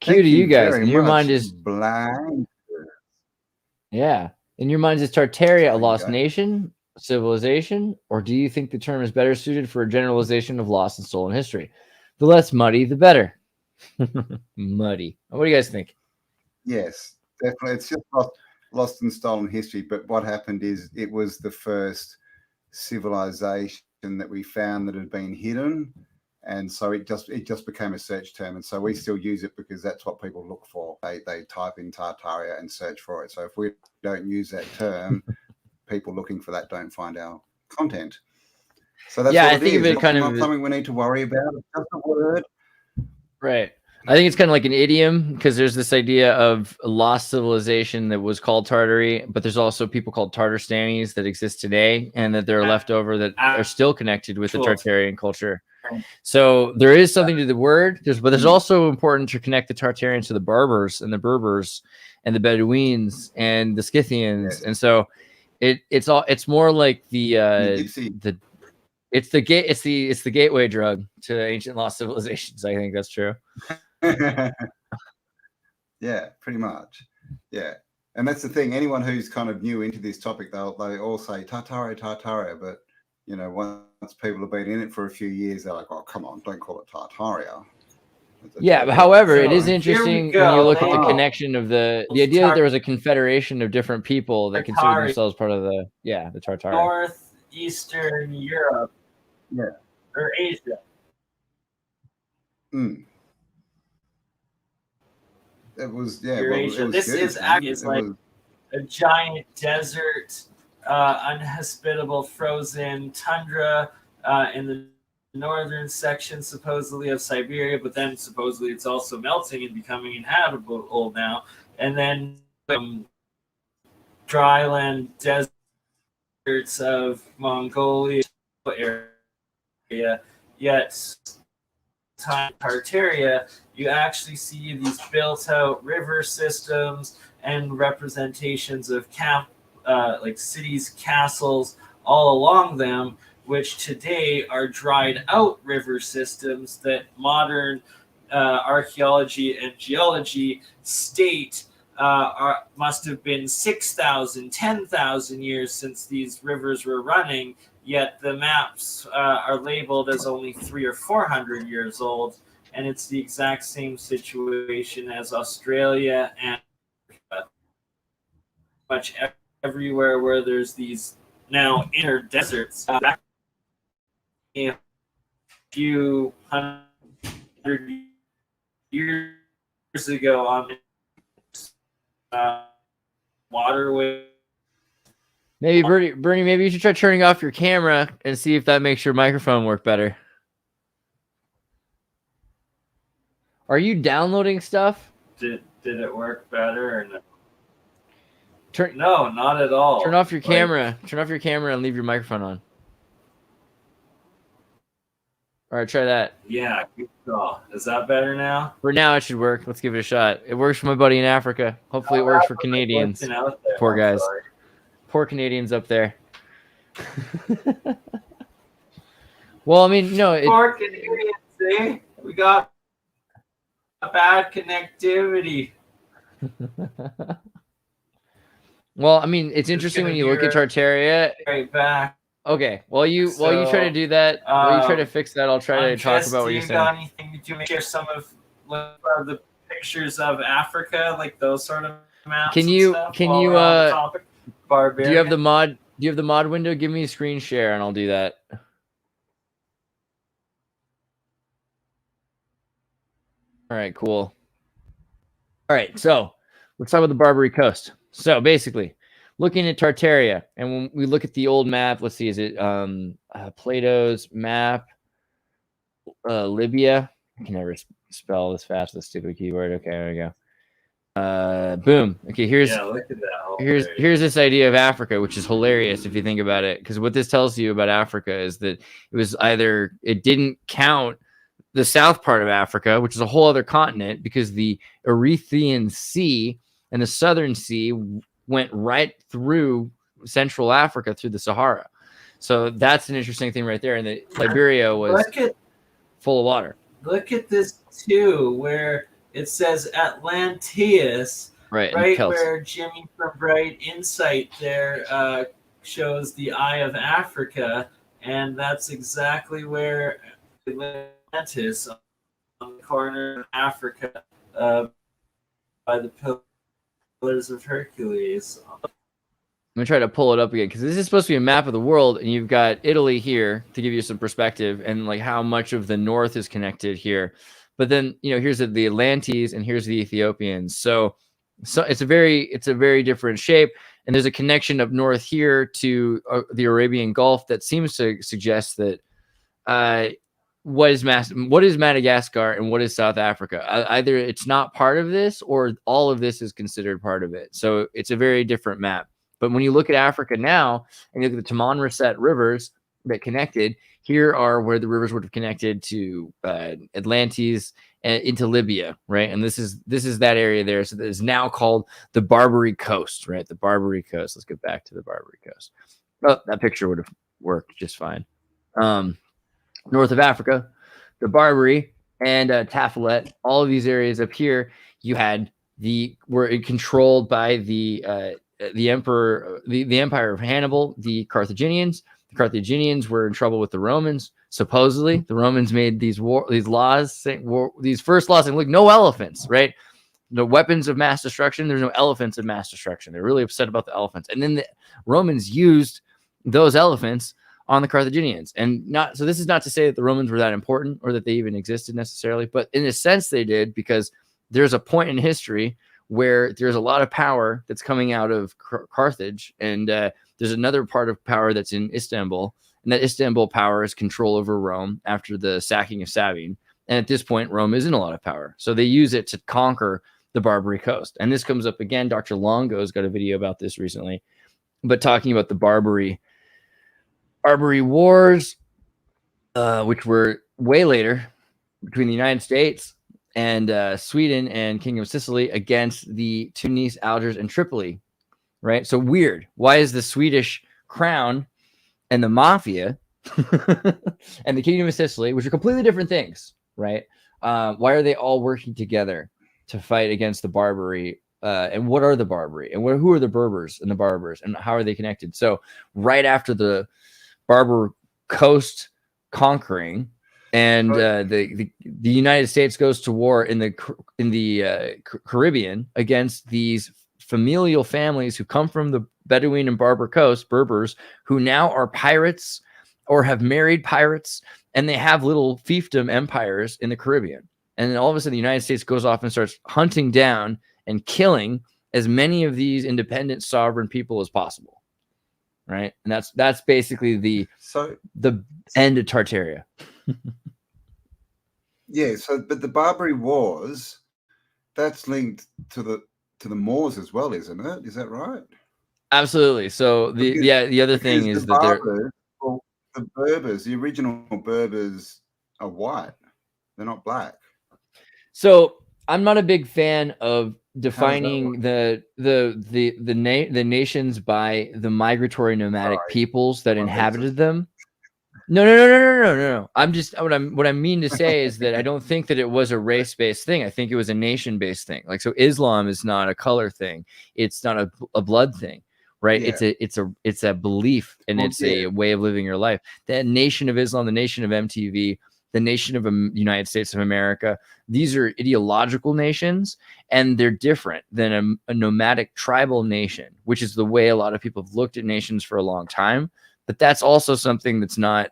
Cue to you guys. very In your much, mind is blank. yeah. In your mind is Tartaria a Sorry, lost go. nation, civilization, or do you think the term is better suited for a generalization of lost and stolen history? The less muddy, the better. Muddy. What do you guys think? Yes, definitely. It's just lost and stolen history. But what happened is it was the first civilization that we found that had been hidden, and so it just became a search term. And so we still use it because that's what people look for. They type in Tartaria and search for it. So if we don't use that term, people looking for that don't find our content. So that's Yeah, all I think of it kind not of something we need to worry about. It's just a word. right. I think it's kind of like an idiom because there's this idea of a lost civilization that was called Tartary, but there's also people called Tartarstanis that exist today and that they're left over that are still connected with the Tartarian culture. So there is something to the word, but there's also important to connect the Tartarians to the Barbers and the Berbers and the Bedouins and the Scythians. Yeah. And so it's more like it's the gateway drug to ancient lost civilizations. I think that's true. Yeah, pretty much. Yeah. And that's the thing. Anyone who's kind of new into this topic, they all say Tartaria, but you know, once people have been in it for a few years, they're like, oh, come on, don't call it Tartaria. Yeah, but however, it is Here we interesting go. when you look at the Oh. connection of the idea that there was a confederation of different people that considered Tartari. themselves part of the Tartari. Northeastern Europe. Yeah. Or Asia. It was, Eurasia. This is like a giant desert, unhospitable, frozen tundra in the northern section, supposedly, of Siberia, but then supposedly it's also melting and becoming inhabitable now. And then dryland deserts of Mongolia area. Yet, Tartaria, you actually see these built-out river systems and representations of like cities, castles, all along them, which today are dried-out river systems that modern archaeology and geology state must have been 6,000, 10,000 years since these rivers were running. Yet the maps are labeled as only 300 or 400 years old, and it's the exact same situation as Australia and much everywhere where there's these now inner deserts. Back a few hundred years ago on waterway. Maybe Bernie, maybe you should try turning off your camera and see if that makes your microphone work better. Are you downloading stuff? Did it work better or no? No, not at all. Turn off your camera. Turn off your camera and leave your microphone on. All right, try that. Yeah, good call. Is that better now? For now, it should work. Let's give it a shot. It works for my buddy in Africa. Hopefully, it works for Canadians. Poor guys. Poor Canadians up there. Well, I mean, poor Canadians, eh? We got a bad connectivity. Well, I mean, it's interesting when you look at Tartaria. Right back. Okay. While you try to do that, while you try to fix that, I'll try to talk about what you're saying. Got anything? Did you share some of the pictures of Africa, like those sort of maps? Can you Barbarian? Do you have the mod? Do you have the mod window? Give me a screen share, and I'll do that. All right, cool. All right, so let's talk about the Barbary coast. So basically, looking at Tartaria, and when we look at the old map, let's see, is it Plato's map? Libya. I can never spell this fast. The stupid keyword. Okay, there we go. Boom. Okay, here's this idea of Africa, which is hilarious if you think about it, because what this tells you about Africa is that it was either it didn't count the south part of Africa, which is a whole other continent, because the Erythraean Sea and the Southern Sea went right through Central Africa through the Sahara. So that's an interesting thing right there. And the Liberia was full of water. Look at this too, where it says Atlanteus, right where Jimmy from Bright Insight there shows the Eye of Africa, and that's exactly where Atlantis, on the corner of Africa, by the Pillars of Hercules. I'm gonna try to pull it up again, because this is supposed to be a map of the world, and you've got Italy here to give you some perspective, and like how much of the north is connected here. But then, you know, here's the Atlantes and here's the Ethiopians. So it's a very different shape, and there's a connection up north here to the Arabian Gulf that seems to suggest that what is Madagascar and what is South Africa? Either it's not part of this, or all of this is considered part of it. So it's a very different map. But when you look at Africa now, and you look at the Tamanrasset rivers that connected, here are where the rivers would have connected to Atlantis and into Libya, right? And this is that area there. So that is now called the Barbary Coast, right? The Barbary Coast. Let's get back to the Barbary Coast. Oh, that picture would have worked just fine. North of Africa, the Barbary and Tafilet, all of these areas up here, you had were controlled by the emperor, the empire of Hannibal, the Carthaginians. The Carthaginians were in trouble with the Romans. Supposedly, the Romans made these laws, these first laws saying, look, no elephants, right? No weapons of mass destruction. There's no elephants of mass destruction. They're really upset about the elephants. And then the Romans used those elephants on the Carthaginians. So this is not to say that the Romans were that important or that they even existed necessarily, but in a sense they did, because there's a point in history where there's a lot of power that's coming out of Carthage, and there's another part of power that's in Istanbul, and that Istanbul power is control over Rome after the sacking of Sabine. And at this point, Rome isn't a lot of power, so they use it to conquer the Barbary coast. And this comes up again. Dr. Longo's got a video about this recently, but talking about the Barbary Wars, which were way later, between the United States and Sweden and Kingdom of Sicily against the Tunis, Algiers, and Tripoli, right? So weird. Why is the Swedish crown and the mafia and the Kingdom of Sicily, which are completely different things, right? Why are they all working together to fight against the Barbary? And what are the Barbary? And who are the Berbers and the Barbars? And how are they connected? So right after the Barbar coast conquering, and the United States goes to war in the Caribbean against these familial families who come from the Bedouin and Barbar coast, Berbers, who now are pirates or have married pirates, and they have little fiefdom empires in the Caribbean. And then all of a sudden, the United States goes off and starts hunting down and killing as many of these independent sovereign people as possible, right? And that's basically the end of Tartaria. Yeah, but the Barbary Wars, that's linked to the Moors as well, isn't it? Is that right? Absolutely. So the other thing is that the Berbers, the original Berbers, are white. They're not black. So I'm not a big fan of defining the nations by the migratory nomadic peoples that inhabited them. No. I'm just what I mean to say is that I don't think that it was a race-based thing. I think it was a nation-based thing. Like, so Islam is not a color thing. It's not a blood thing, right? Yeah. It's a belief, and it's a way of living your life. The Nation of Islam, the Nation of MTV, the Nation of United States of America, these are ideological nations, and they're different than a nomadic tribal nation, which is the way a lot of people have looked at nations for a long time. But that's also something that's not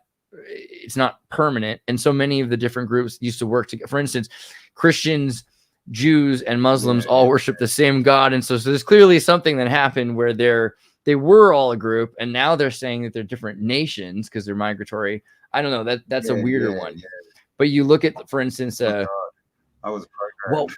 permanent. And so many of the different groups used to work together. For instance, Christians, Jews, and Muslims all worship the same God. And so there's clearly something that happened where they were all a group, and now they're saying that they're different nations because they're migratory. I don't know. That's a weirder one. Yeah. But you look at, for instance, I was programmed.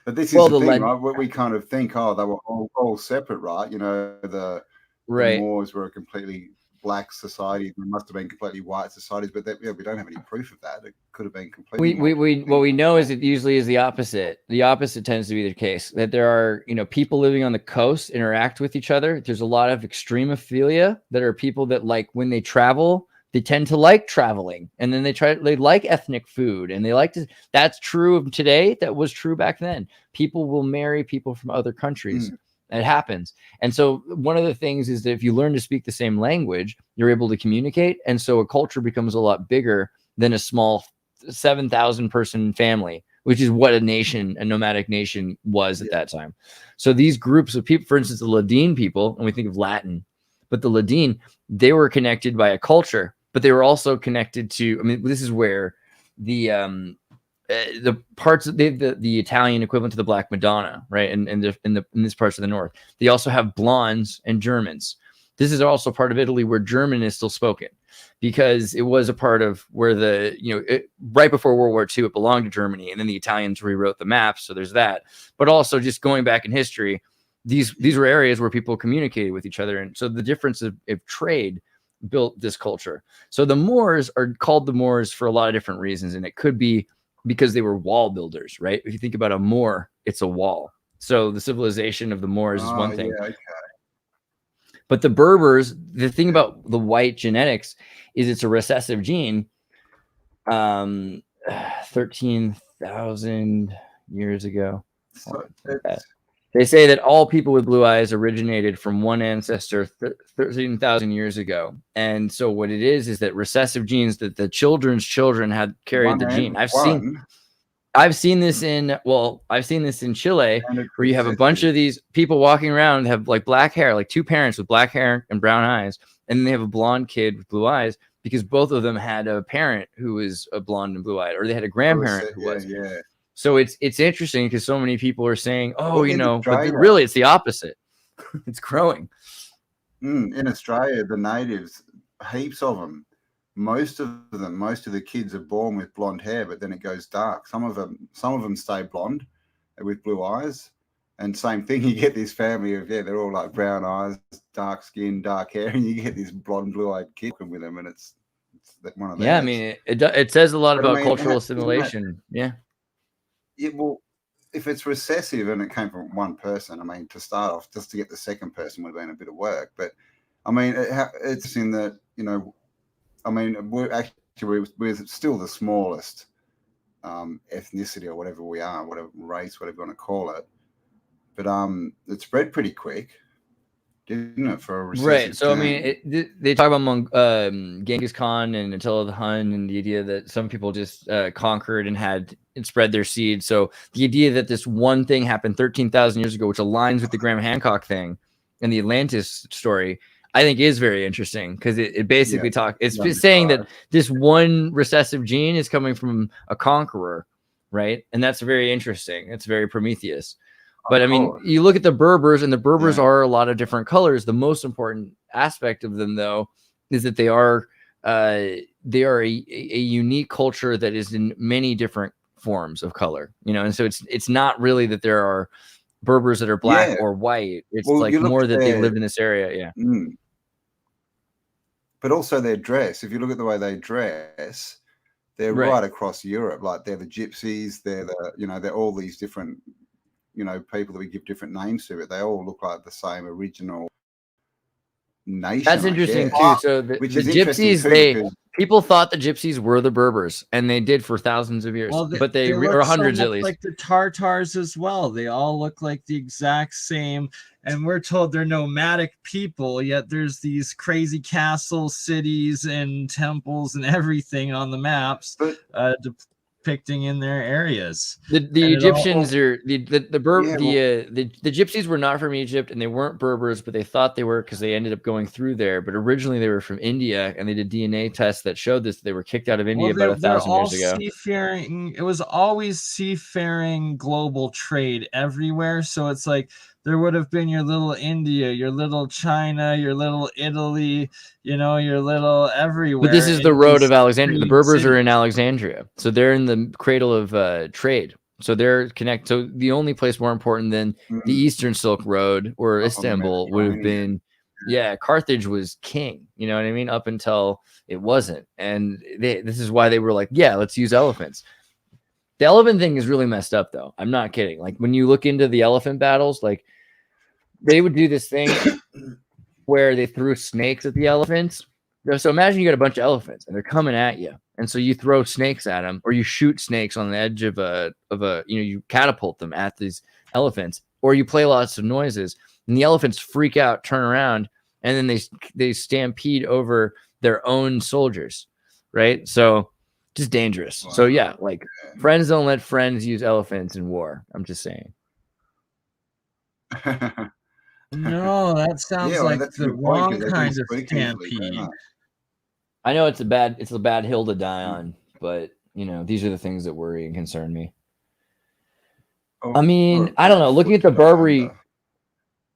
But this is the thing, right? What we kind of think, they were all separate, right? You know, the Moors were a completely black societies. There must have been completely white societies, but that, we don't have any proof of that. It could have been completely. What we know is it usually is the opposite. The opposite tends to be the case, that there are, people living on the coast interact with each other. There's a lot of extremophilia that are people that, like, when they travel, they tend to like traveling, and then they like ethnic food, and they like to. That's true of today. That was true back then. People will marry people from other countries. It happens. And so one of the things is that if you learn to speak the same language, you're able to communicate. And so a culture becomes a lot bigger than a small 7,000 person family, which is what a nomadic nation was at that time. So these groups of people, for instance, the Ladine people, and we think of Latin, but the Ladine, they were connected by a culture, but they were also connected to, this is where the parts of the Italian equivalent to the Black Madonna, right? And in these parts of the north, they also have blondes and Germans. This is also part of Italy where German is still spoken, because it was a part of where right before World War II, it belonged to Germany, and then the Italians rewrote the maps. So there's that. But also, just going back in history, these were areas where people communicated with each other, and so the difference of trade built this culture. So the Moors are called the Moors for a lot of different reasons, and it could be because they were wall builders, right? If you think about a Moor, it's a wall. So the civilization of the Moors is one thing. Yeah, okay. But the Berbers, the thing about the white genetics is it's a recessive gene. 13,000 years ago. So they say that all people with blue eyes originated from one ancestor 13,000 years ago. And so what it is that recessive genes, that the children's children had carried the gene. I've seen this in Chile, where you have a bunch of these people walking around, have like black hair, like two parents with black hair and brown eyes. And then they have a blonde kid with blue eyes, because both of them had a parent who was a blonde and blue eyed, or they had a grandparent who was. Yeah. So it's interesting, because so many people are saying, but really it's the opposite. It's growing. In Australia, the natives, heaps of them, most of the kids are born with blonde hair, but then it goes dark. Some of them stay blonde with blue eyes. And same thing, you get this family of, they're all like brown eyes, dark skin, dark hair, and you get this blonde, blue-eyed kid with them, and it's one of them. Yeah, it says a lot about cultural assimilation. Yeah. Well, if it's recessive and it came from one person, to start off, just to get the second person would have been a bit of work. But it's in that, we're still the smallest ethnicity, or whatever we are, whatever race, whatever you want to call it. But it spread pretty quick, didn't it, for a recessive right? So gene? they talk about Genghis Khan and Attila the Hun, and the idea that some people just conquered and spread their seed. So the idea that this one thing happened 13,000 years ago, which aligns with the Graham Hancock thing and the Atlantis story, I think is very interesting, because it basically it's saying that this one recessive gene is coming from a conqueror, right? And that's very interesting. It's very Prometheus. But you look at the Berbers, and the Berbers are a lot of different colors. The most important aspect of them, though, is that they are a unique culture that is in many different forms of color. And so it's not really that there are Berbers that are black or white. It's more that they live in this area. Yeah. But also their dress. If you look at the way they dress, they're right across Europe. Like, they're the gypsies. They're they're all these different people that we give different names to, but they all look like the same original nation. That's interesting too. So the gypsies, people thought the gypsies were the Berbers, and they did for thousands of years. Well, but they or hundreds at least. Like the Tartars as well. They all look like the exact same, and we're told they're nomadic people. Yet there's these crazy castles, cities, and temples and everything on the maps. Depicting in their areas. The Egyptians are the gypsies were not from Egypt, and they weren't Berbers, but they thought they were, because they ended up going through there. But originally they were from India, and they did DNA tests that showed this. They were kicked out of India about 1,000 years ago. Seafaring. It was always seafaring global trade everywhere. So it's like there would have been your little India, your little China, your little Italy, your little everywhere. But this is the road of Alexandria. The Berbers are in Alexandria. So they're in the cradle of trade. So they're connected. So the only place more important than the Eastern Silk Road or Istanbul would have been Yeah, Carthage was king. You know what I mean? Up until it wasn't, and this is why they were like, yeah, let's use elephants. The elephant thing is really messed up, though. I'm not kidding. Like when you look into the elephant battles, like they would do this thing where they threw snakes at the elephants. So imagine you got a bunch of elephants and they're coming at you, and so you throw snakes at them, or you shoot snakes on the edge of a you catapult them at these elephants, or you play lots of noises, and the elephants freak out, turn around, and then they stampede over their own soldiers, right? So just dangerous. Wow. So yeah, like friends don't let friends use elephants in war. I'm just saying. No, that sounds like the wrong kind of stampede. I know it's a bad hill to die on, but these are the things that worry and concern me. I mean, I don't know. Looking at the Barbary,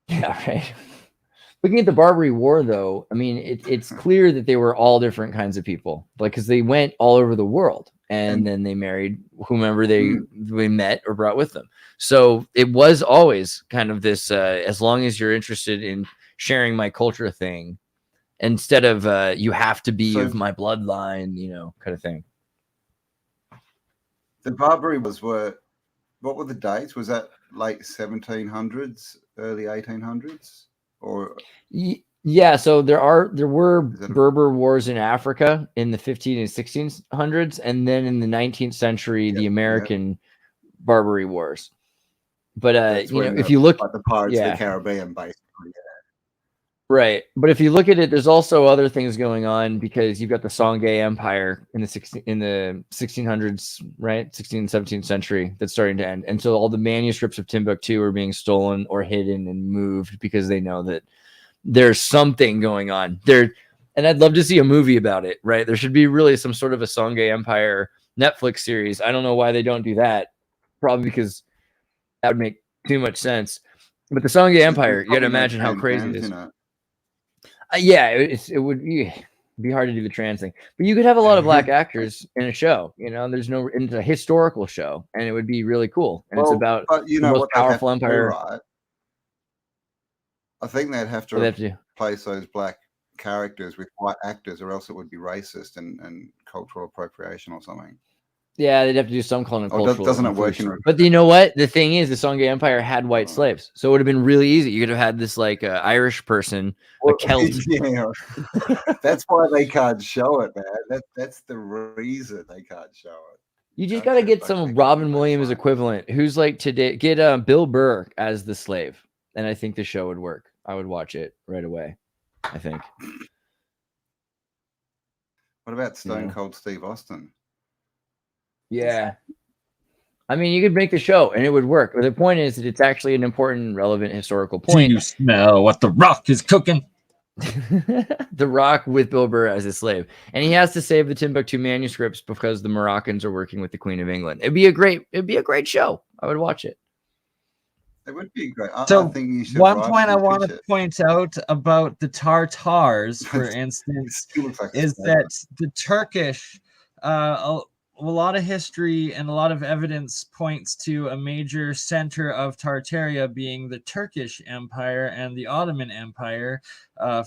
yeah, right. Looking at the Barbary War, though, I mean, it's clear that they were all different kinds of people, like because they went all over the world, and then they married whomever they met or brought with them. So it was always kind of this, as long as you're interested in sharing my culture thing, instead of you have to be of my bloodline, kind of thing. The Barbary what were the dates? Was that late 1700s, early 1800s? Or yeah, so there were Berber wars in Africa in the 15 and 1600s, and then in the 19th century, the American Barbary wars. But if you look at the Pirates of the Caribbean, basically, right. But if you look at it, there's also other things going on, because you've got the Songhai Empire in the 1600s, right, 16th and 17th century, that's starting to end, and so all the manuscripts of Timbuktu are being stolen or hidden and moved because they know that there's something going on there. And I'd love to see a movie about it, right? There should be really some sort of a Songhai Empire Netflix series. I don't know why they don't do that. Probably because that would make too much sense. But the Songhai Empire, you got to imagine how crazy it is. Yeah, it would be hard to do the trans thing, but you could have a lot of black actors in a show. It's a historical show, and it would be really cool. And it's about the most powerful empire. Right? I think they'd have to replace those black characters with white actors, or else it would be racist and cultural appropriation or something. Yeah, they'd have to do some kind of cultural. Doesn't it work? But you know what? The thing is, the Songhai Empire had white slaves, so it would have been really easy. You could have had this like Irish person, a Celt. Yeah. That's why they can't show it, man. That's the reason they can't show it. You just got to get some Robin Williams equivalent, who's like today. Get Bill Burr as the slave, and I think the show would work. I would watch it right away. I think. What about Stone Cold Steve Austin? Yeah. I mean, you could make the show and it would work. But the point is that it's actually an important, relevant historical point. Do you smell what The Rock is cooking? The Rock with Bill Burr as a slave. And he has to save the Timbuktu manuscripts because the Moroccans are working with the Queen of England. It'd be a great show. I would watch it. It would be great. I think you should. One point I want to point out about the Tartars, for instance, is that the Turkish, a lot of history and a lot of evidence points to a major center of Tartaria being the Turkish Empire and the Ottoman Empire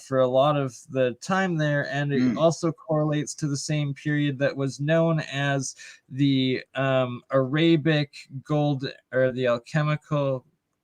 for a lot of the time there. And it also correlates to the same period that was known as the Arabic Gold, or the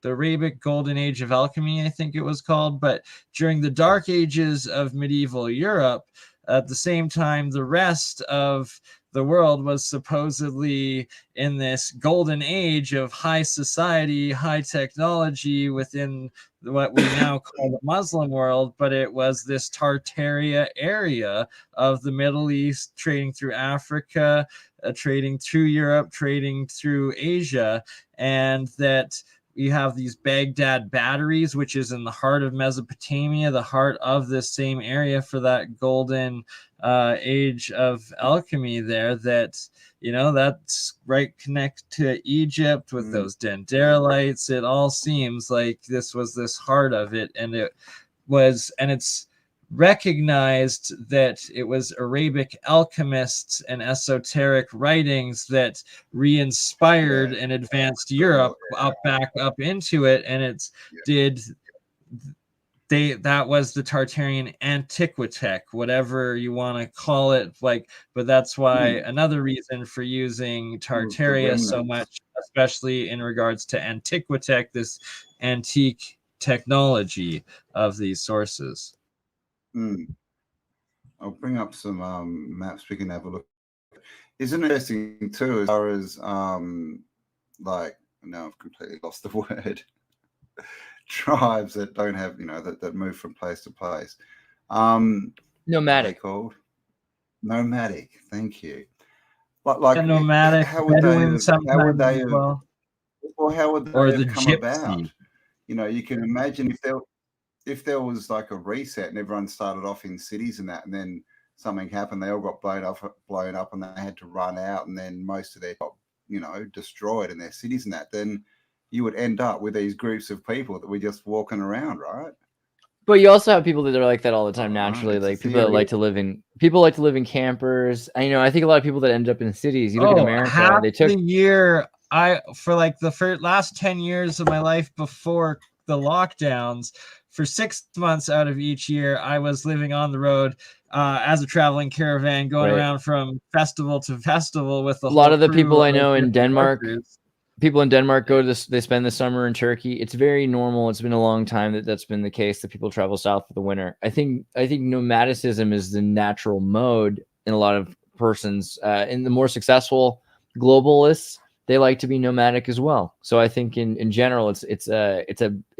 Arabic Golden Age of Alchemy, I think it was called. But during the Dark Ages of medieval Europe, at the same time, the rest of the world was supposedly in this golden age of high society, high technology within what we now call the Muslim world, but it was this Tartaria area of the Middle East, trading through Africa, trading through Europe, trading through Asia, and that you have these Baghdad batteries, which is in the heart of Mesopotamia, the heart of this same area for that golden age of alchemy there, that's right connect to Egypt with those dendrolites. It all seems like this was this heart of it, and it's recognized that it was Arabic alchemists and esoteric writings that re-inspired and advanced Europe back up into it, and that was the Tartarian Antiquitech, whatever you want to call it. Like, but that's why another reason for using Tartaria so much, especially in regards to Antiquitech, this antique technology of these sources. I'll bring up some maps we can have a look. Isn't it interesting too, as far as like, now I've completely lost the word. Tribes that don't have, that move from place to place. Nomadic. What are they called? Nomadic. Thank you. Like nomadic. How would they have, well, or how would they or have the come gypsy. about? You can imagine if there was like a reset and everyone started off in cities and that, and then something happened, they all got blown up, and they had to run out, and then most of their got, destroyed in their cities and that, then you would end up with these groups of people that were just walking around, right? But you also have people that are like that all the time naturally, like people that like to live in campers. I think a lot of people that end up in cities, you look at America, they took the year for like the last 10 years of my life before the lockdowns, for 6 months out of each year, I was living on the road as a traveling caravan, going around from festival to festival with a lot of the people I know in Denmark. People in Denmark they spend the summer in Turkey. It's very normal. It's been a long time that's been the case, that people travel south for the winter. I think nomadicism is the natural mode in a lot of persons. In the more successful globalists, they like to be nomadic as well. So I think in general, it's a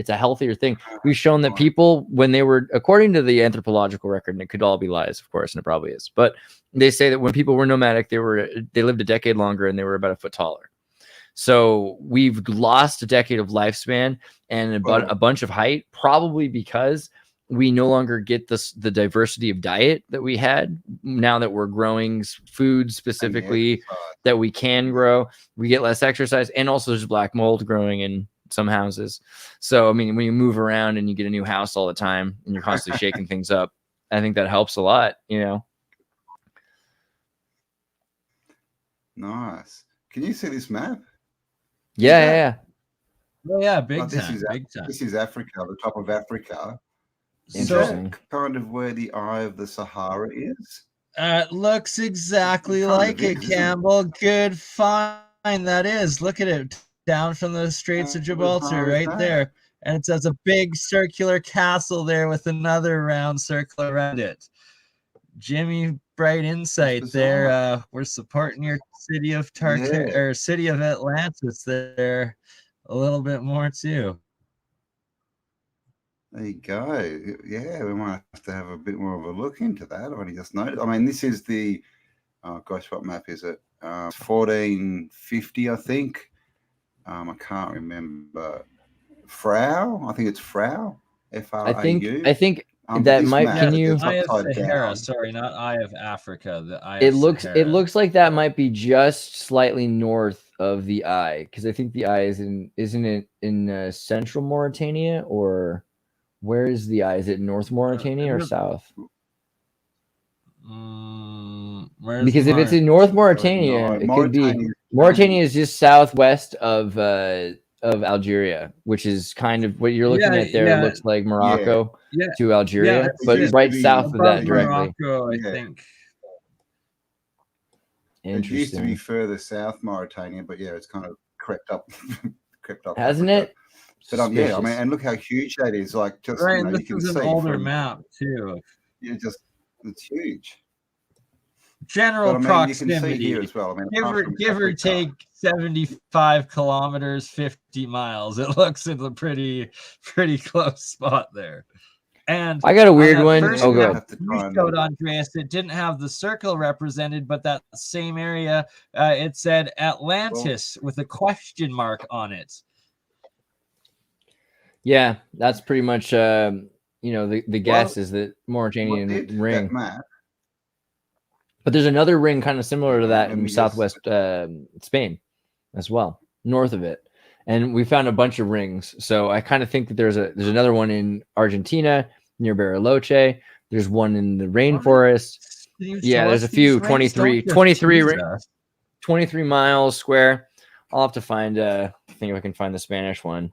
healthier thing. We've shown that people, when they were, according to the anthropological record, and it could all be lies, of course, and it probably is, but they say that when people were nomadic, they lived a decade longer and they were about a foot taller. So we've lost a decade of lifespan and a bunch of height, probably because we no longer get the diversity of diet that we had. Now that we're growing food specifically that we can grow, we get less exercise, and also there's black mold growing in some houses. So, when you move around and you get a new house all the time and you're constantly shaking things up, I think that helps a lot, Nice. Can you see this map? Yeah. Oh yeah, big time. This is Africa, the top of Africa. Interesting. So kind of where the eye of the Sahara is. Looks exactly like it, Campbell. Good find. That is. Look at it, down from the Straits of Gibraltar, right there. And it says a big circular castle there with another round circle around it. Jimmy, bright insight there. We're supporting your city of or city of Atlantis there a little bit more too. There you go. Yeah, we might have to have a bit more of a look into that. I've only just noticed. This is the, what map is it? 1450, I think. I can't remember. Frau? I think it's Frau. F-R-A-U. I think that might. Can you? Eye of Sahara. Sorry, not Eye of Africa. The Eye. It looks like that might be just slightly north of the Eye, because I think the Eye isn't it in central Mauritania, or where is the Eye? Is it North Mauritania or south? Because if it's in North Mauritania, it could be. Mauritania is just southwest of Algeria, which is kind of what you're looking at there. It looks like Morocco to Algeria, but right south of that directly. Morocco, I think. It used to be further south Mauritania, but it's kind of crept up. Hasn't it? But and look how huge that is. Like, just right, you this can is see an older map too. It's huge. General proximity. You can see here as well. Give or take 75 kilometers, 50 miles. It looks in a pretty close spot there. And I got a weird one. Oh, good. We showed Andreas. It didn't have the circle represented, but that same area, it said Atlantis with a question mark on it. Yeah, that's pretty much the guess is that Mauritanian ring. But there's another ring kind of similar to that in southwest Spain as well, north of it. And we found a bunch of rings. So I kind of think that there's another one in Argentina near Bariloche. There's one in the rainforest. There's a few, 23 miles square. I'll have to find think if I can find the Spanish one.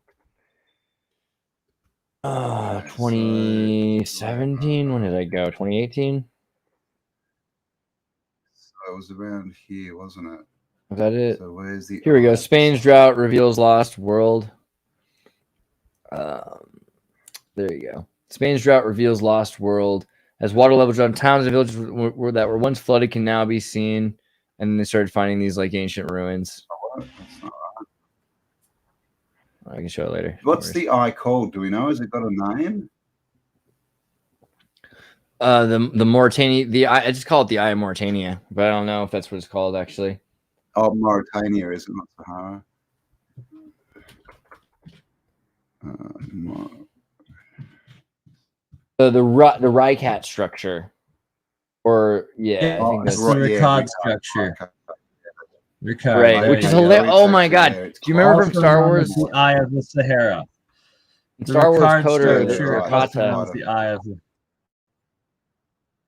Okay, 2017. When did I go? 2018. So it was around here, wasn't it? Was that it? So where's the? Here we go. eye? Spain's drought reveals lost world. There you go. Spain's drought reveals lost world. As water levels on towns and villages that were once flooded can now be seen. And then they started finding these like ancient ruins. That's not I can show it later. What's the eye called? Do we know? Has it got a name? The Mauritania, I just call it the Eye of Mauritania, but I don't know if that's what it's called actually. Oh, Mauritania, is it not Sahara? The Rycat structure, or yeah, I think it's that's the Ricard structure. Ricard, right, which is hilarious. Oh my god, do you remember from Star Wars? The Eye of the Sahara. Star Wars Ricard coder, the structure Rakata. is the Eye of the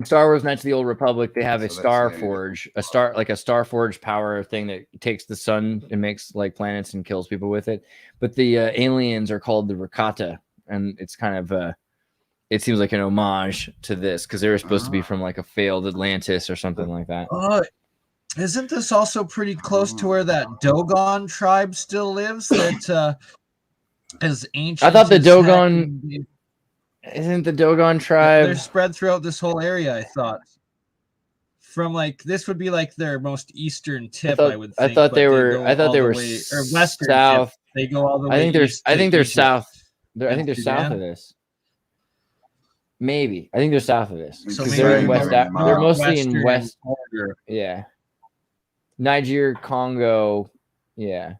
Star Wars Knights of the Old Republic, they have a So Star that's Forge, a Star Forge power thing that takes the sun and makes like planets and kills people with it. But the aliens are called the Rakata, and it's kind of it seems like an homage to this because they were supposed to be from like a failed Atlantis or something like that. Isn't this also pretty close to where that Dogon tribe still lives? That is ancient. I thought the Dogon. Isn't the Dogon tribe? They're spread throughout this whole area, I thought. From like this would be like their most eastern tip, I would think. I thought they were western south. Tip. They go all the way. I think they're Egypt. south. I think they're Sudan? south of this. Maybe. I think they're south of this. So Because they're in West. They're mostly in Western West. border. Yeah. Niger, Congo. Yeah.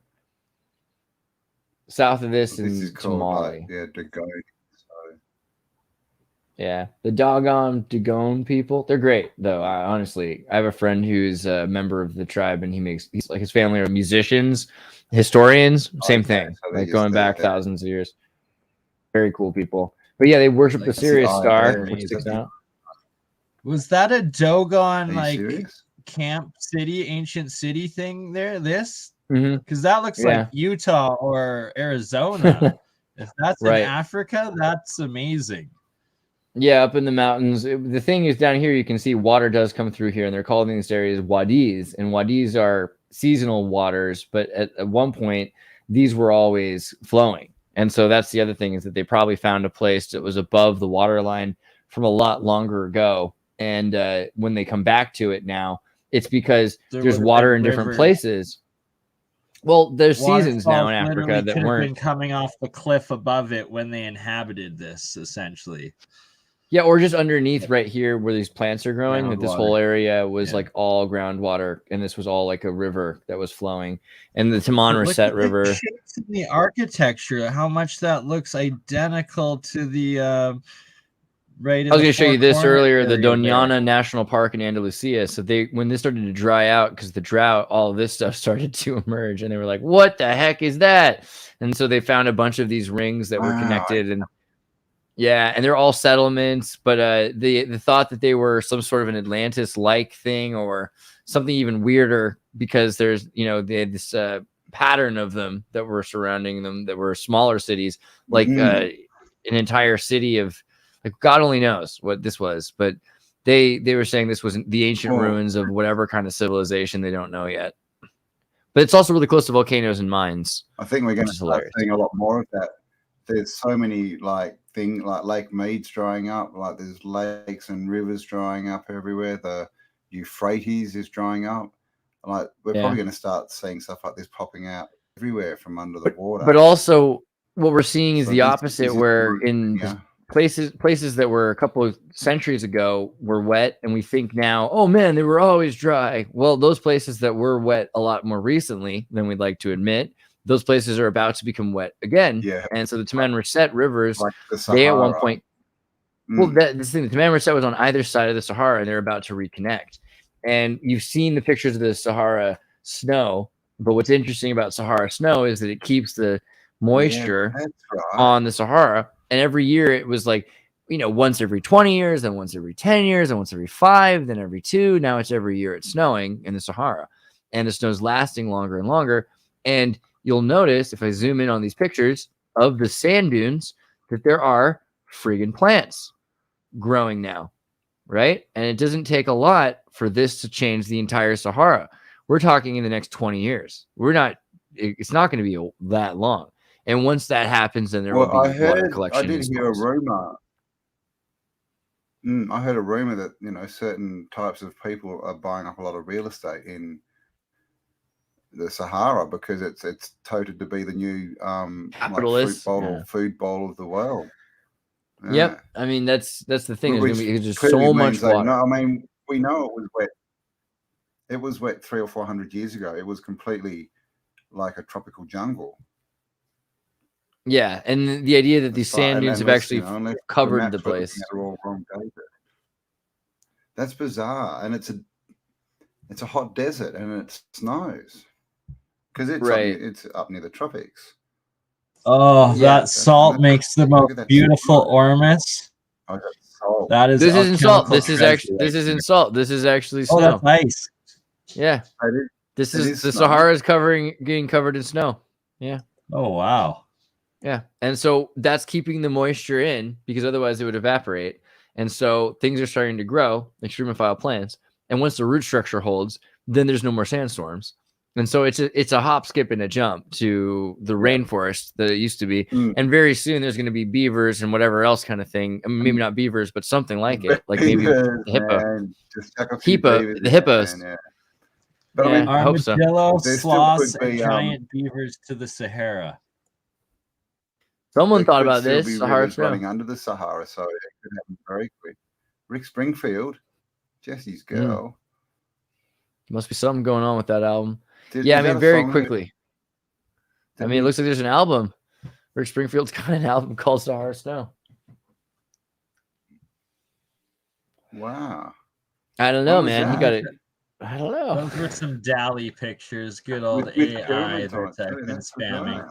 South of this is Mali. Like, yeah, Dagon. Yeah, the Dagon people, they're great though. Honestly, I have a friend who's a member of the tribe, and he's like his family are musicians, historians, same thing, so like going back thousands of years. Very cool people. But yeah, they worship the Sirius star, which sticks out. Was that a Dogon like serious? camp city, ancient city thing there? This? Mm-hmm. Because that looks like Utah or Arizona. If that's in Africa, that's amazing. Yeah, up in the mountains. The thing is, down here you can see water does come through here, and they're calling these areas wadis, and wadis are seasonal waters. But at one point, these were always flowing, and so that's the other thing is that they probably found a place that was above the water line from a lot longer ago, and when they come back to it now, it's because there's water in different places. Well, there's seasons now in Africa that weren't been coming off the cliff above it when they inhabited this, essentially. Yeah, or just underneath right here where these plants are growing, that this whole area was like all groundwater, and this was all like a river that was flowing. And the Taman Reset River. In the architecture, how much that looks identical to the I was going to show you this earlier, the Doñana National Park in Andalusia. So when this started to dry out because the drought, all of this stuff started to emerge, and they were like, "What the heck is that?" And so they found a bunch of these rings that were connected, and yeah, and they're all settlements, but the thought that they were some sort of an Atlantis-like thing or something even weirder because there's, they had this pattern of them that were surrounding them that were smaller cities, like an entire city of, like, God only knows what this was, but they were saying this was the ancient ruins of whatever kind of civilization they don't know yet. But it's also really close to volcanoes and mines. I think we're going to start seeing a lot more of that. There's so many things like Lake Mead's drying up, like there's lakes and rivers drying up everywhere. The Euphrates is drying up. Like we're probably going to start seeing stuff like this popping out everywhere from under the water. But also what we're seeing is the opposite, where in places that were a couple of centuries ago were wet, and we think now, oh man, they were always dry. Well, those places that were wet a lot more recently than we'd like to admit, those places are about to become wet again. Yeah. And so the Taman Reset rivers, like they at one point, well, this thing, the Taman Reset was on either side of the Sahara, and they're about to reconnect. And you've seen the pictures of the Sahara snow, but what's interesting about Sahara snow is that it keeps the moisture on the Sahara. And every year it was like, once every 20 years, then once every 10 years, then once every 5, then every 2. Now it's every year it's snowing in the Sahara, and the snow's lasting longer and longer. And you'll notice if I zoom in on these pictures of the sand dunes, that there are friggin' plants growing now, right? And it doesn't take a lot for this to change the entire Sahara. We're talking in the next 20 years. It's not going to be that long. And once that happens, then there will be water collection. I did hear a rumor. I heard a rumor that, you know, certain types of people are buying up a lot of real estate in the Sahara because it's touted to be the new food bowl of the world. Yeah. Yep. I mean, that's the thing. There's going to be just so much water. No, I mean, we know it was wet. It was wet 300 or 400 years ago. It was completely like a tropical jungle. Yeah, and the idea that these sand dunes have actually covered the place. That's bizarre, and it's a hot desert, and it snows because it's up near the tropics. Oh, yeah, that salt makes the most beautiful ormus. That is. This isn't salt. This isn't salt. This is actually snow. Oh, that's ice. Yeah, this is the Sahara is getting covered in snow. Yeah. Oh wow. Yeah, and so that's keeping the moisture in because otherwise it would evaporate. And so things are starting to grow, extremophile plants. And once the root structure holds, then there's no more sandstorms. And so it's a hop, skip, and a jump to the rainforest that it used to be. And very soon there's going to be beavers and whatever else kind of thing. I mean, maybe not beavers, but something like it, like maybe the hippo. The hippos. Man, yeah. But yeah, I hope so. Armadillo, sloths, and giant beavers to the Sahara. Someone thought about this. Sahara snow running under the Sahara, so it could happen very quick. Rick Springfield, Jesse's girl. Must be something going on with that album. I mean, very quickly. I mean, it looks like there's an album. Rick Springfield's got an album called Sahara Snow. Wow. I don't know, man. He got it. I don't know. Those were some Dali pictures. Good old AI that's been spamming.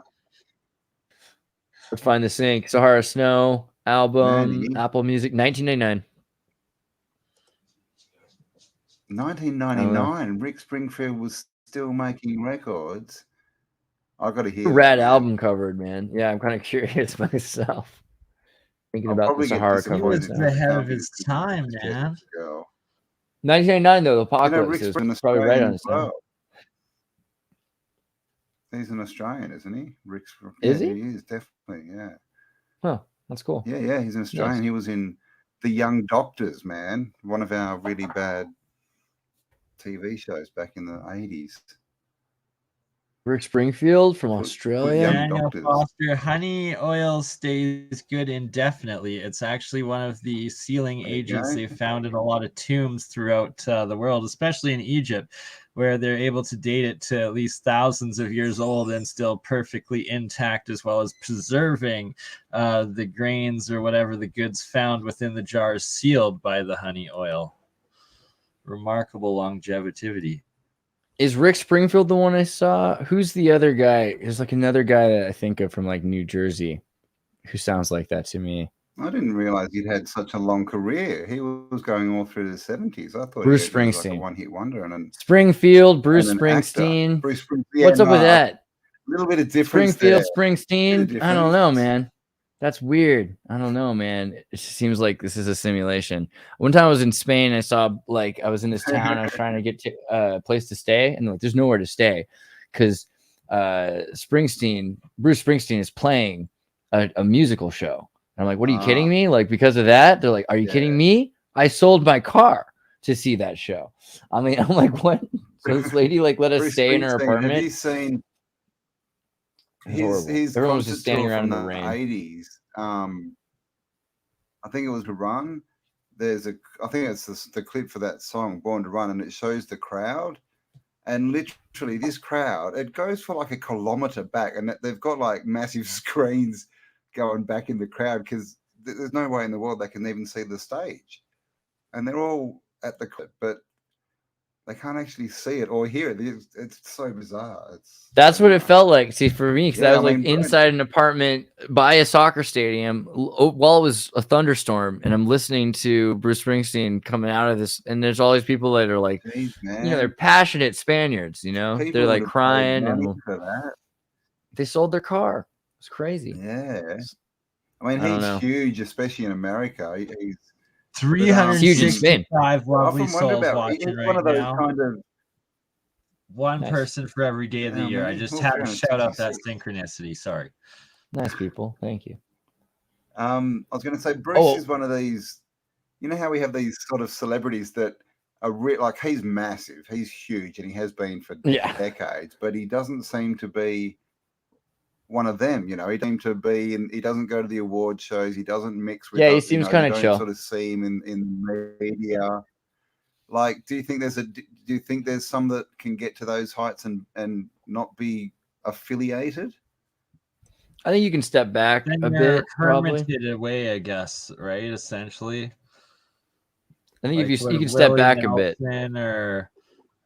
Let's find the sync. Sahara Snow album, Apple Music, 1999. 1999. Rick Springfield was still making records. I got to hear. Rad album covered, man. Yeah, I'm kind of curious myself. Thinking about the Sahara cover. He was ahead of his time, man. 1999 though, the Apocalypse is probably right on his time. He's an Australian, isn't he? Rick's is he? He is definitely, yeah. Huh, that's cool. Yeah, he's an Australian. Yes. He was in The Young Doctors, man. One of our really bad TV shows back in the 80s. Rick Springfield from Australia. Daniel Foster, honey oil stays good indefinitely. It's actually one of the sealing agents they've found in a lot of tombs throughout the world, especially in Egypt, where they're able to date it to at least thousands of years old and still perfectly intact, as well as preserving the grains or whatever the goods found within the jars sealed by the honey oil. Remarkable longevity. Is Rick Springfield the one I saw? Who's the other guy? There's like another guy that I think of from like New Jersey who sounds like that to me. I didn't realize he'd had such a long career. He was going all through the 70s. I thought Bruce he was Springsteen, like a one-hit wonder. And Springfield, Bruce Springsteen. What's up with that? A little bit of difference. Springfield, Springsteen. I don't know, man. That's weird. I don't know, man. It just seems like this is a simulation. One time I was in Spain, I saw I was in this town. I was trying to get to a place to stay, and like there's nowhere to stay because Bruce Springsteen is playing a musical show. And I'm like, what are you kidding me? Like because of that? They're like, are you kidding me? I sold my car to see that show. I mean, I'm like, what? So this lady like let us stay in her apartment. Have you seen his everyone was just standing around in the rain. 80s. I think it was to Run. I think it's the clip for that song, Born to Run, and it shows the crowd. And literally, this crowd, it goes for like a kilometer back, and they've got like massive screens going back in the crowd because there's no way in the world they can even see the stage. And they're all at the clip, but they can't actually see it or hear it. It's so bizarre. That's what it felt like. See, for me, because I was like inside an apartment by a soccer stadium while it was a thunderstorm, and I'm listening to Bruce Springsteen coming out of this, and there's all these people that are like, they're passionate Spaniards, they're like crying, and they sold their car. It's crazy. Yeah. I mean, I don't he's know. huge, especially in America. He's 365 I lovely often wonder souls about. He's watching one right of those now. kind of. One Nice. person for every day of the How year. I many? just Well, had to shout out that 366. synchronicity. Sorry. Nice people. Thank you. I was going to say Bruce Oh. is one of these. You know how we have these sort of celebrities that are like he's massive, he's huge, and he has been for decades, but he doesn't seem to be one of them. You know, he doesn't seem to be, and he doesn't go to the award shows. He doesn't mix with. He seems kind of chill. Sort of see him in media. Like, do you think there's some that can get to those heights and not be affiliated? I think you can step back Then a you're bit, probably. hermited away, I guess, right? Essentially. I think Like if you can step back a bit. Or,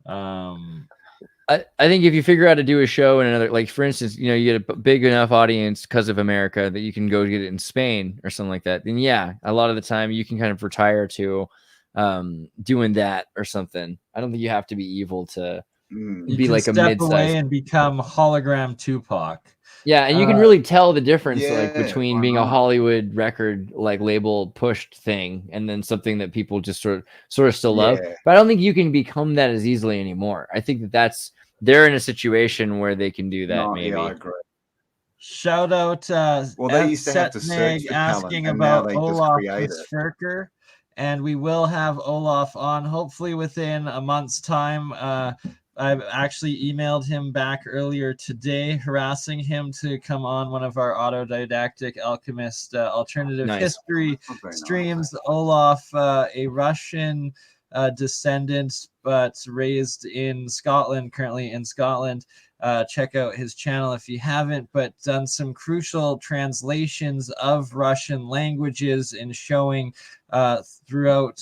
I think if you figure out how to do a show in another, like for instance, you get a big enough audience because of America that you can go get it in Spain or something like that, then yeah, a lot of the time you can kind of retire to doing that or something. I don't think you have to be evil to be like a step mid-size away and become hologram Tupac. Yeah, and you can really tell the difference like Yeah, between why being a not? Hollywood record like label pushed thing and then something that people just sort of still love. Yeah. But I don't think you can become that as easily anymore. I think they're in a situation where they can do that. No, maybe. yeah, I agree. Shout out Well, they used to have to search for talent, asking and now about they just Olaf create it. Sverker, and we will have Olaf on hopefully within a month's time. I've actually emailed him back earlier today, harassing him to come on one of our Autodidactic Alchemist alternative history streams. Nice. Olaf, a Russian descendant, but raised in Scotland, currently in Scotland. Check out his channel if you haven't, but done some crucial translations of Russian languages and showing throughout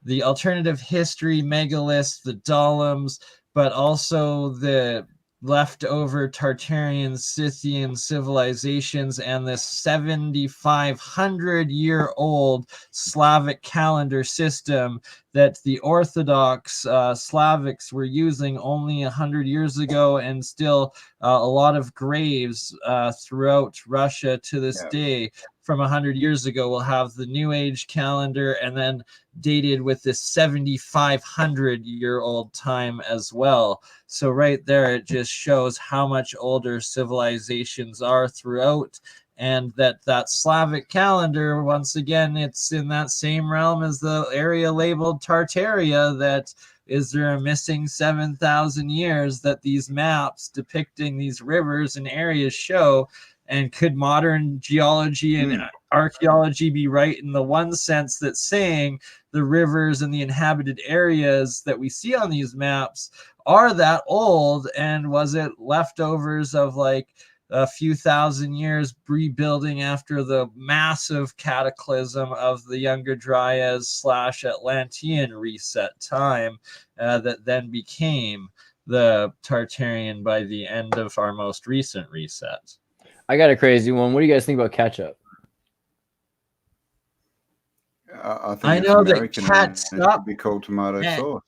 the alternative history, megaliths, the Doloms, but also the leftover Tartarian Scythian civilizations and this 7,500-year-old Slavic calendar system that the Orthodox Slavics were using only 100 years ago, and still a lot of graves throughout Russia to this day from 100 years ago will have the New Age calendar, and then dated with this 7,500-year-old time as well. So right there, it just shows how much older civilizations are throughout, and that Slavic calendar, once again, it's in that same realm as the area labeled Tartaria. That is there a missing 7,000 years that these maps depicting these rivers and areas show. And could modern geology and archaeology be right in the one sense that saying the rivers and the inhabited areas that we see on these maps are that old? And was it leftovers of like a few thousand years rebuilding after the massive cataclysm of the Younger Dryas / Atlantean reset time that then became the Tartarian by the end of our most recent reset? I got a crazy one. What do you guys think about ketchup? I think I know that ketchup should be called tomato sauce.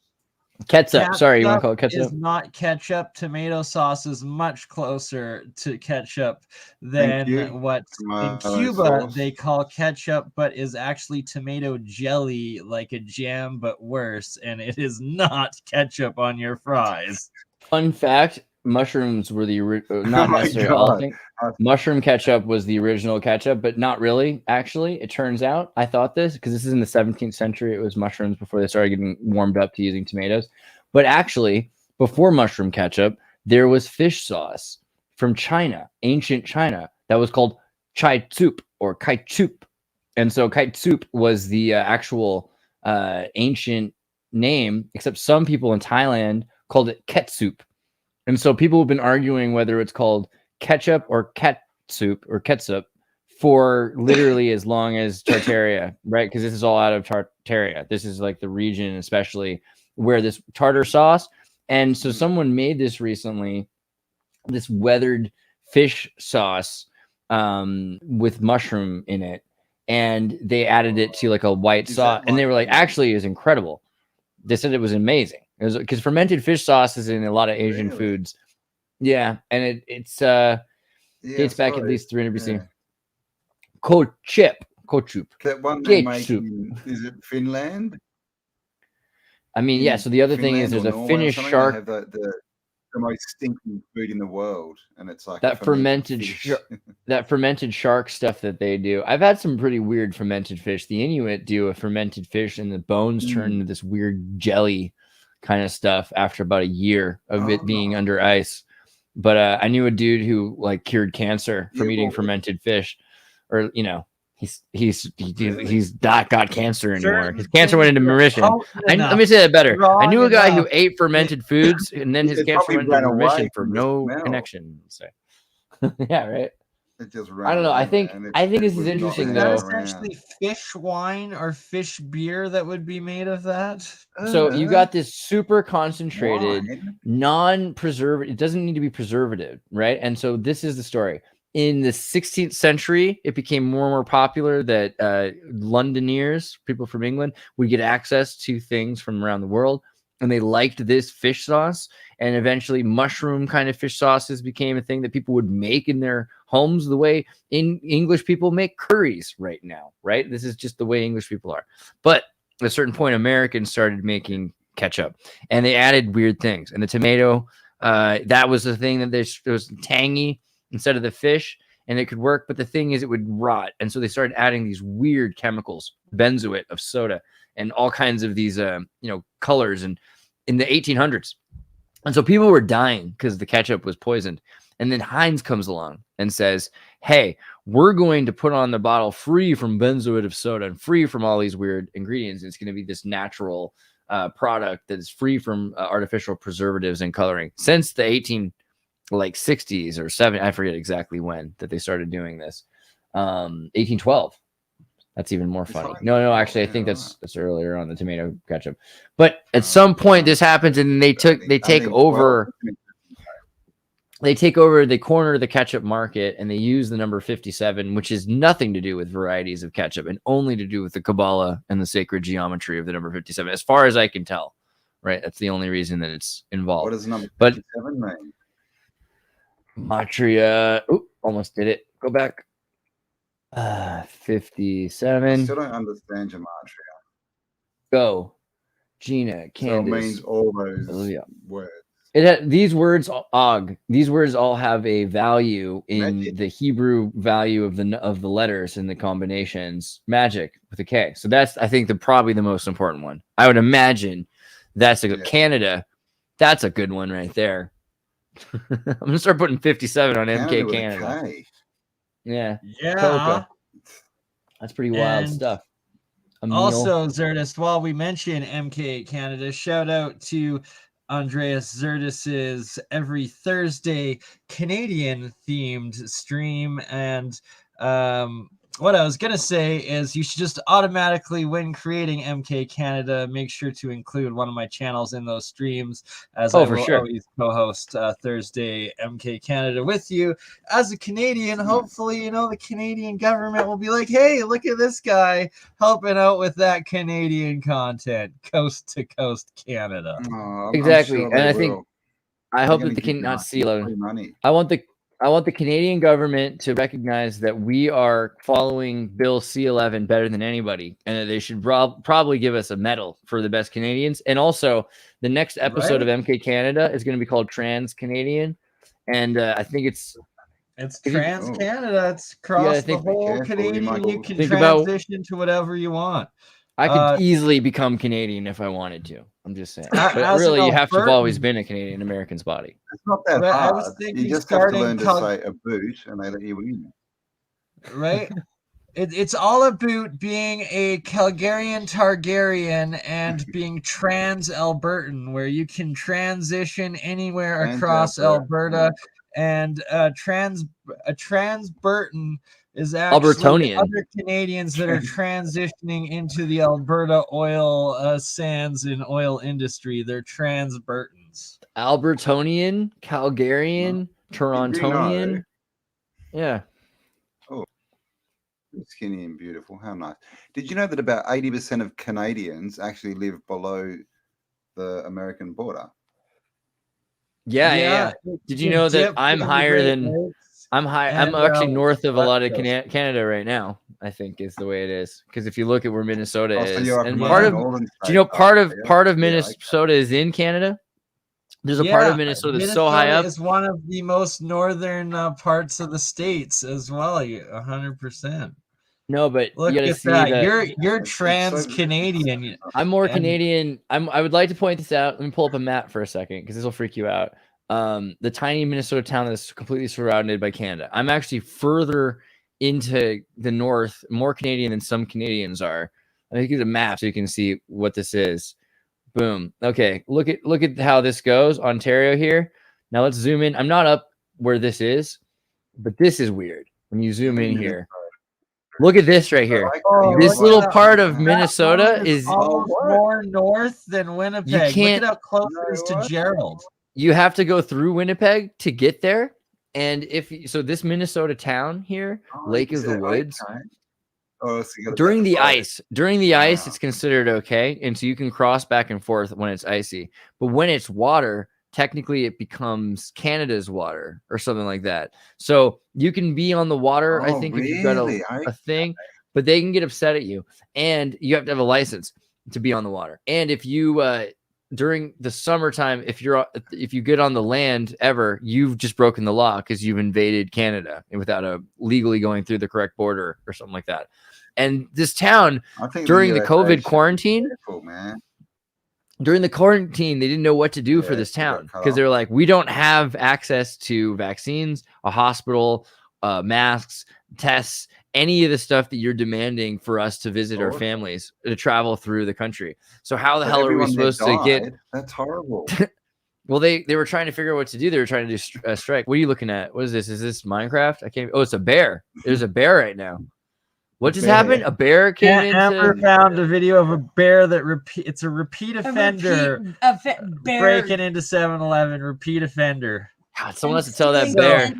Ketchup. Sorry, you want to call it ketchup? Is not ketchup. Tomato sauce is much closer to ketchup than what in Cuba they call ketchup, but is actually tomato jelly, like a jam, but worse. And it is not ketchup on your fries. Fun fact: mushrooms were the not necessarily all things. Mushroom ketchup was the original ketchup, but not really. Actually, it turns out I thought this because this is in the 17th century. It was mushrooms before they started getting warmed up to using tomatoes. But actually, before mushroom ketchup, there was fish sauce from China, ancient China, that was called chai soup or kai soup. And so kai soup was the actual ancient name, except some people in Thailand called it ketsup. And so people have been arguing whether it's called ketchup or ketsup for literally as long as Tartaria, right? Because this is all out of Tartaria. This is like the region, especially where this tartar sauce. And so someone made this recently, this weathered fish sauce with mushroom in it. And they added it to like a white sauce. And they were like, actually, it was incredible. They said it was amazing. It was because fermented fish sauce is in a lot of Asian foods. Yeah. And it's dates back at least 300 BC. Kochup. That one they make Ketchup. is it Finland? I mean, yeah. So the other thing is, Finland there's or a Norway or Finnish something, shark. They have the most stinking food in the world, and it's like That fermented that fermented shark stuff that they do. I've had some pretty weird fermented fish. The Inuit do a fermented fish, and the bones turn into this weird jelly kind of stuff after about a year of it being under ice. But I knew a dude who like cured cancer from eating fermented fish, or he's got cancer anymore. His cancer went into remission. Let me say that better. I knew a guy who ate fermented foods, and then his cancer went into remission for no connection. So. Yeah, right. I don't know. I think this is interesting though. Is that essentially fish wine or fish beer that would be made of that? So you got this super concentrated, non-preservative. It doesn't need to be preservative, right? And so this is the story. In the 16th century, it became more and more popular that Londoners, people from England, would get access to things from around the world, and they liked this fish sauce. And eventually, mushroom kind of fish sauces became a thing that people would make in their homes, the way English people make curries right now, right? This is just the way English people are. But at a certain point, Americans started making ketchup, and they added weird things. And the tomato, that was the thing that it was tangy instead of the fish, and it could work. But the thing is, it would rot. And so they started adding these weird chemicals, benzoate of soda, and all kinds of these, colors, and in the 1800s. And so people were dying because the ketchup was poisoned. And then Heinz comes along and says, hey, we're going to put on the bottle free from benzoate of soda and free from all these weird ingredients. It's going to be this natural product that is free from artificial preservatives and coloring. Since the 60s or 70s, I forget exactly when that they started doing this. 1812. That's even more funny. No, actually, I think that's earlier on, the tomato ketchup. But at some point, this happens, and they take over. They corner the ketchup market, and they use the number 57, which is nothing to do with varieties of ketchup and only to do with the Kabbalah and the sacred geometry of the number 57, as far as I can tell. Right? That's the only reason that it's involved. What does number 57 mean? Matria. Almost did it. Go back. 57. I still don't understand gematria. Go. Gina, Candace. So it means all those words. These words all have a value in the Hebrew value of the letters and the combinations. Magic with a K. So that's, I think, probably the most important one. I would imagine that's Canada. That's a good one right there. I'm gonna start putting 57 on MK Canada. Yeah. Coca. That's pretty wild stuff. Also, Zerdis, while we mention MK Canada, shout out to Andreas Zerdis's every Thursday Canadian themed stream. And what I was going to say is you should just automatically, when creating MK Canada, make sure to include one of my channels in those streams, as I will always co-host Thursday MK Canada with you. As a Canadian, hopefully, the Canadian government will be like, hey, look at this guy helping out with that Canadian content, coast to coast Canada. Exactly. Sure, and I hope that they can not see money. I want the Canadian government to recognize that we are following Bill C-11 better than anybody, and that they should probably give us a medal for the best Canadians. And also, the next episode of MK Canada is going to be called Trans Canadian, and I think it's Trans Canada. It's across the whole Canadian. You can transition to whatever you want. I could easily become Canadian if I wanted to. I'm just saying. But really, you have to have always been a Canadian American's body. It's not that hard. You just have to learn to say a boot, and they let you in. Right? It's all about being a Calgarian Targaryen and being trans Albertan, where you can transition anywhere across Alberta. And a trans Burton is actually other Canadians that are transitioning into the Alberta oil sands and oil industry. They're trans Burtons. Albertonian, Calgarian, Torontonian. Yeah. Oh, skinny and beautiful. How nice. Did you know that about 80% of Canadians actually live below the American border? Yeah. Did you know that I'm higher than I'm high. I'm actually north of a lot of Canada right now. I think is the way it is, because if you look at where Minnesota is, and part of, do you know part of Minnesota is in Canada? There's a part of Minnesota that's so high up. It's one of the most northern parts of the states as well. 100%. No, but look you at see that. You're trans-Canadian. I'm more Canadian. I would like to point this out. Let me pull up a map for a second, because this will freak you out. The tiny Minnesota town that's completely surrounded by Canada. I'm actually further into the north, more Canadian than some Canadians are. I think it's a map so you can see what this is. Boom. Okay, look at how this goes. Ontario here. Now let's zoom in. I'm not up where this is, but this is weird. When you zoom in here, look at this right here. This little part of Minnesota is more north than Winnipeg. You can't, look at how close it is to Gerald. You have to go through Winnipeg to get there. And so this Minnesota town here, Lake of the Woods, during the ice, it's considered okay, and so you can cross back and forth when it's icy. But when it's water, technically it becomes Canada's water or something like that. So you can be on the water, I think, if you've got a thing, but they can get upset at you, and you have to have a license to be on the water. And if you during the summertime, if you get on the land ever, you've just broken the law because you've invaded Canada without legally going through the correct border or something like that. And this town, during the COVID quarantine, during the quarantine, they didn't know what to do for this town, because they're like, we don't have access to vaccines, a hospital, masks, tests, any of the stuff that you're demanding for us to visit our families, to travel through the country. So how the hell are we supposed to get? That's horrible. Well, they were trying to figure out what to do. They were trying to do a strike. What are you looking at? What is this? Is this Minecraft? I can't. Oh, it's a bear. There's a bear right now. What just happened? A bear came into... Amber found a video of a bear that it's a repeat offender breaking into 7-Eleven. Repeat offender. God, someone has to tell that bear.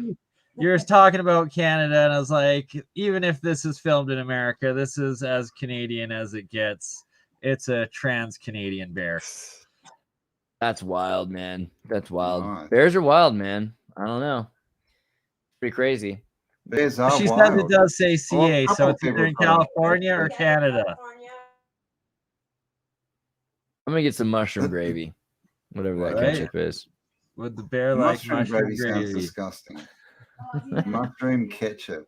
You're talking about Canada, and I was like, even if this is filmed in America, this is as Canadian as it gets. It's a trans-Canadian bear. That's wild, man. That's wild. Nice. Bears are wild, man. I don't know. Pretty crazy. Bears are she wild. Says it does say CA, so it's either in California or Canada. I'm gonna get some mushroom gravy, whatever that ketchup is. Would the bear like mushroom gravy? Sounds disgusting. Mushroom ketchup.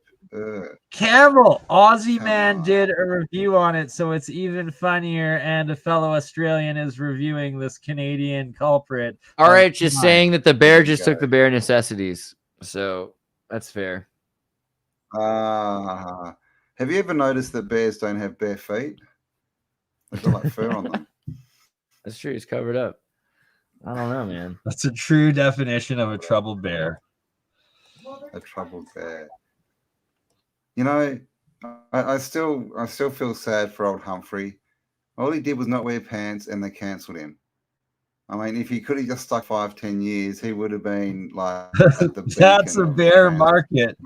Cambell, Aussie Man did a review on it, so it's even funnier, and a fellow Australian is reviewing this Canadian culprit. All right, just saying that the bear just took the bare necessities, so that's fair. Have you ever noticed that bears don't have bare feet? They've got like fur on them. That's true. He's covered up. I don't know, man. That's a true definition of a troubled bear. A troubled bear. You know, I still feel sad for old Humphrey. All he did was not wear pants, and they cancelled him. I mean, if he could have just stuck 5-10 years, he would have been like that's a bear market.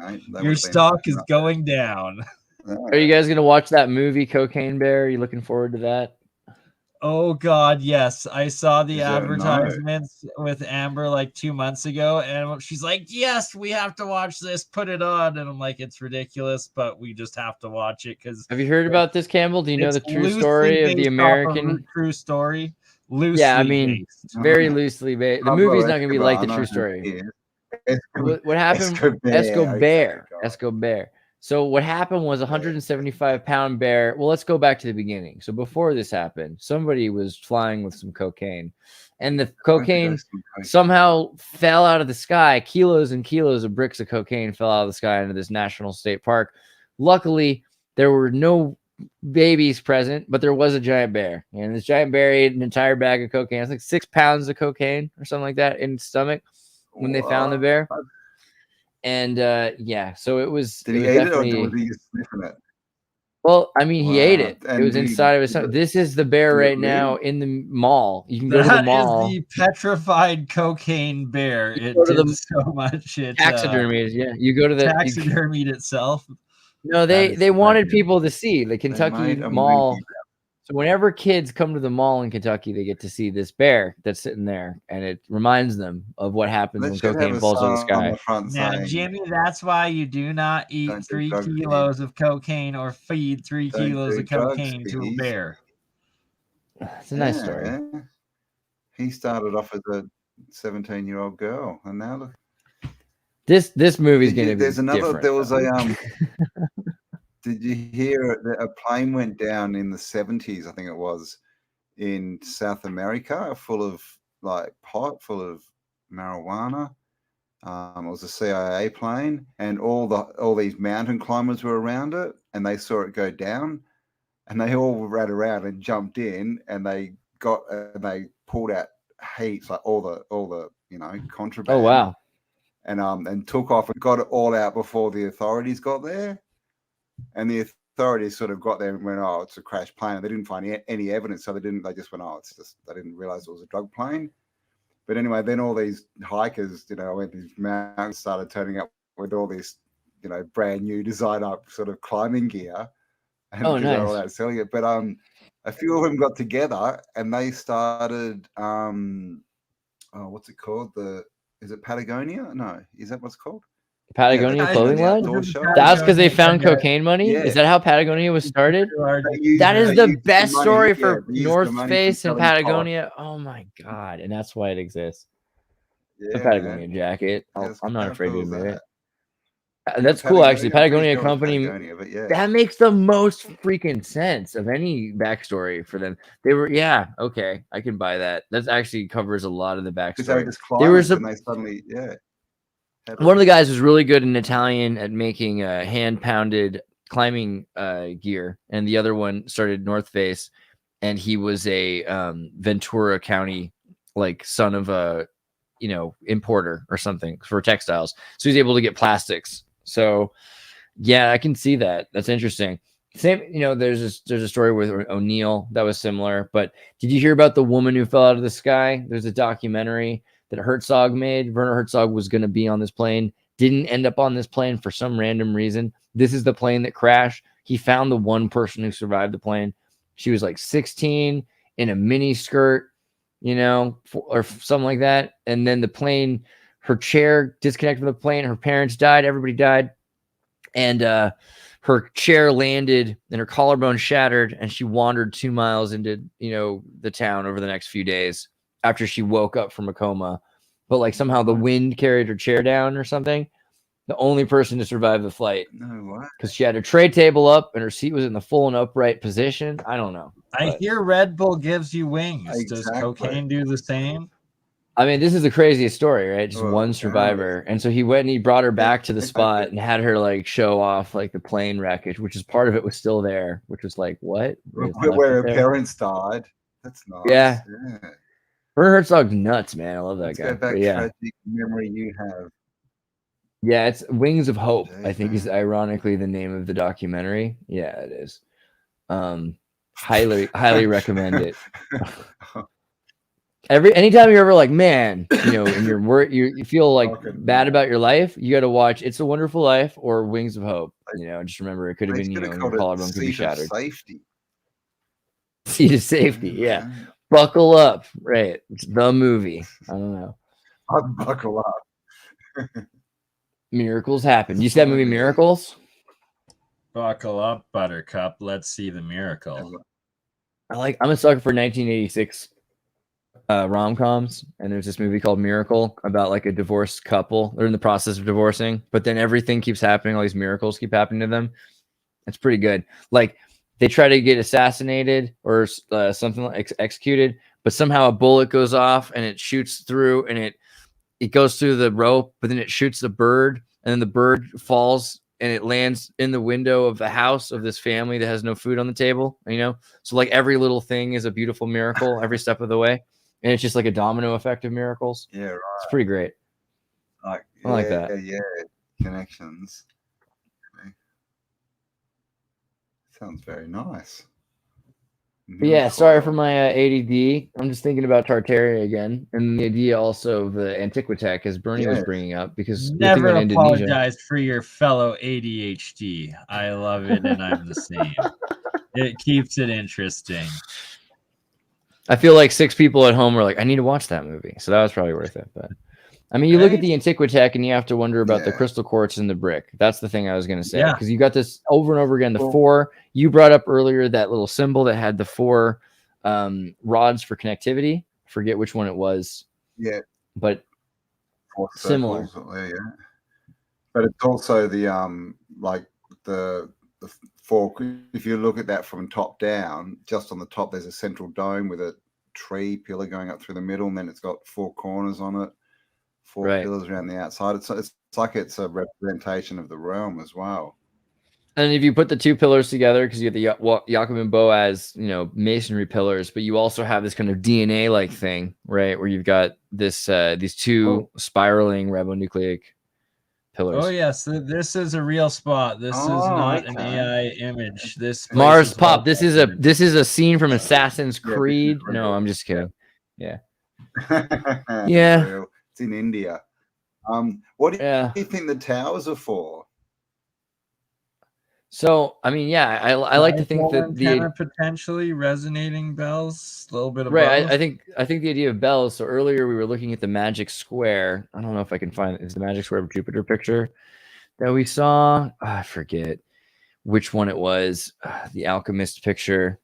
Your stock is going down. Are you guys gonna watch that movie Cocaine Bear? Are you looking forward to that? Oh God, yes. I saw the advertisements with Amber like 2 months ago, and she's like, yes, we have to watch this, put it on. And I'm like, it's ridiculous, but we just have to watch it. Because have you heard about this, Cambell? Do you know the true story of the American true story? Loosely yeah, I mean, based. Very loosely based. The movie's not going to be like the true story. What happened? Escobar. So what happened was a 175-pound bear. Well, let's go back to the beginning. So before this happened, somebody was flying with some cocaine, and the cocaine somehow fell out of the sky. Kilos and kilos of bricks of cocaine fell out of the sky into this national state park. Luckily, there were no babies present, but there was a giant bear, and this giant bear ate an entire bag of cocaine. It's like 6 pounds of cocaine or something like that in its stomach when they found the bear. And yeah, so it was. Did he eat it, or was he sniffing it? Well, I mean, he ate it. It was inside of his stomach. This is the bear right now in the mall. You can go to the mall. That is the petrified cocaine bear. It did so much. Taxidermied, yeah. You go to the taxidermied itself. No, they wanted people to see the Kentucky Mall. So whenever kids come to the mall in Kentucky, they get to see this bear that's sitting there, and it reminds them of what happens They when should have cocaine a falls out of the sign on sky. the front Now, saying, Jimmy, that's why you do not eat "Don't do 3 drugs, kilos of cocaine or feed 3 Don't kilos do of drugs, cocaine to a kiddies." bear. It's a nice story. Yeah. He started off as a 17-year-old girl, and now look. This movie's gonna be There's another. different. There was a Did you hear that a plane went down in the 70s? I think it was in South America, full of like pot, full of marijuana. It was a CIA plane, and all these mountain climbers were around it, and they saw it go down, and they all ran around and jumped in, and they pulled out heaps, like all the contraband. Oh wow! And took off and got it all out before the authorities got there. And the authorities sort of got there and went, "Oh, it's a crash plane." And they didn't find any evidence, so they just went, "Oh, they didn't realize it was a drug plane." But anyway, then all these hikers, went these mountains, started turning up with all this, brand new design up sort of climbing gear, and Oh, they were all nice. out selling it. But a few of them got together and they started, what's it called? Is it Patagonia? No, is that what's called? Patagonia Yeah, clothing the line? outdoor show. That's because they found cocaine money? Yeah. Is that how Patagonia was started? That is They the used best money, story yeah, for they used the North money Face from and selling pot. Patagonia. Oh my god! And that's why it exists. Yeah, The Patagonia jacket. Yeah, I'm not afraid to admit it. that? That's cool, actually. I'm pretty Patagonia sure it was company. Patagonia, but yeah. That makes the most freaking sense of any backstory for them. They were, yeah, okay, I can buy that. That actually covers a lot of the Because they were backstory. just There was climbers and they suddenly, yeah. one of the guys was really good in Italian at making hand pounded climbing gear, and the other one started North Face, and he was a Ventura County son of a importer or something for textiles, so he's able to get plastics. So yeah, I can see that. That's interesting. Same, there's a story with O'Neill that was similar. But did you hear about the woman who fell out of the sky? There's a documentary that Herzog made. Werner Herzog was going to be on this plane, didn't end up on this plane for some random reason. This is the plane that crashed. He found the one person who survived the plane. She was like 16 in a mini skirt, or something like that. And then the plane, her chair disconnected from the plane. Her parents died. Everybody died. And her chair landed and her collarbone shattered, and she wandered 2 miles into, the town over the next few days after she woke up from a coma. But somehow the wind carried her chair down or something. The only person to survive the flight. No way. Because she had her tray table up and her seat was in the full and upright position. I don't know. I hear Red Bull gives you wings. Exactly. Does cocaine do the same? I mean, this is the craziest story, right? Just Oh, one survivor. And so he went and he brought her back to the Yeah. spot and had her show off the plane wreckage, which is part of it was still there, which was what? Where her parents died. That's nice. Yeah. Werner Herzog's nuts, man. I love that Let's guy. go back. But yeah. Tragic memory you have. Yeah, it's Wings of Hope, I think Okay. is ironically the name of the documentary. Yeah, it is. Highly recommend it. Anytime you're ever man, and you're worried, you feel bad about your life, you got to watch It's a Wonderful Life or Wings of Hope. Just remember, it could have been your collarbone could be shattered. Safety. Seat of safety, yeah. Buckle up, right? It's the movie. I don't know. I'd buckle up. Miracles happen. You see that movie, Miracles? Buckle up, Buttercup. Let's see the miracle. I'm a sucker for 1986 rom-coms, and there's this movie called Miracle about a divorced couple. They're in the process of divorcing, but then everything keeps happening. All these miracles keep happening to them. It's pretty good. They try to get assassinated or something executed, but somehow a bullet goes off and it shoots through, and it goes through the rope, but then it shoots the bird, and then the bird falls and it lands in the window of the house of this family that has no food on the table. So every little thing is a beautiful miracle every step of the way. And it's just a domino effect of miracles. Yeah, right. It's pretty great. I like that. Yeah, connections. Okay. Sounds very nice. But yeah, sorry for my ADD. I'm just thinking about Tartaria again, and the idea also of the Antiquitech, as Bernie was bringing up, because never apologize for your fellow ADHD. I love it, and I'm the same. It keeps it interesting. I feel like 6 people at home were like, I need to watch that movie. So that was probably worth it. But I mean, you look at the Antiquitech and you have to wonder about the crystal quartz and the brick. That's the thing I was going to say. Because you got this over and over again. The 4, you brought up earlier that little symbol that had the 4 rods for connectivity. I forget which one it was. Yeah. But similar. Yeah. But it's also the like the 4. If you look at that from top down, just on the top, there's a central dome with a tree pillar going up through the middle, and then it's got 4 corners on it, 4 pillars around the outside. It's like it's a representation of the realm as well. And if you put the 2 pillars together, because you get the Jacob and Boaz, masonry pillars, but you also have this kind of DNA like thing, right, where you've got this these 2 spiraling ribonucleic pillars. Oh yes, this is a real spot. This is not an AI image. This Mars Pop. This is a scene from Assassin's Creed. No, I'm just kidding. Yeah. Yeah. It's in India. What do you think the towers are for? So, I mean, I like to think that the potentially resonating bells, a little bit of right. I think the idea of bells. So earlier we were looking at the magic square. I don't know if I can find it's the magic square of Jupiter picture that we saw. I forget which one it was. The Alchemist picture,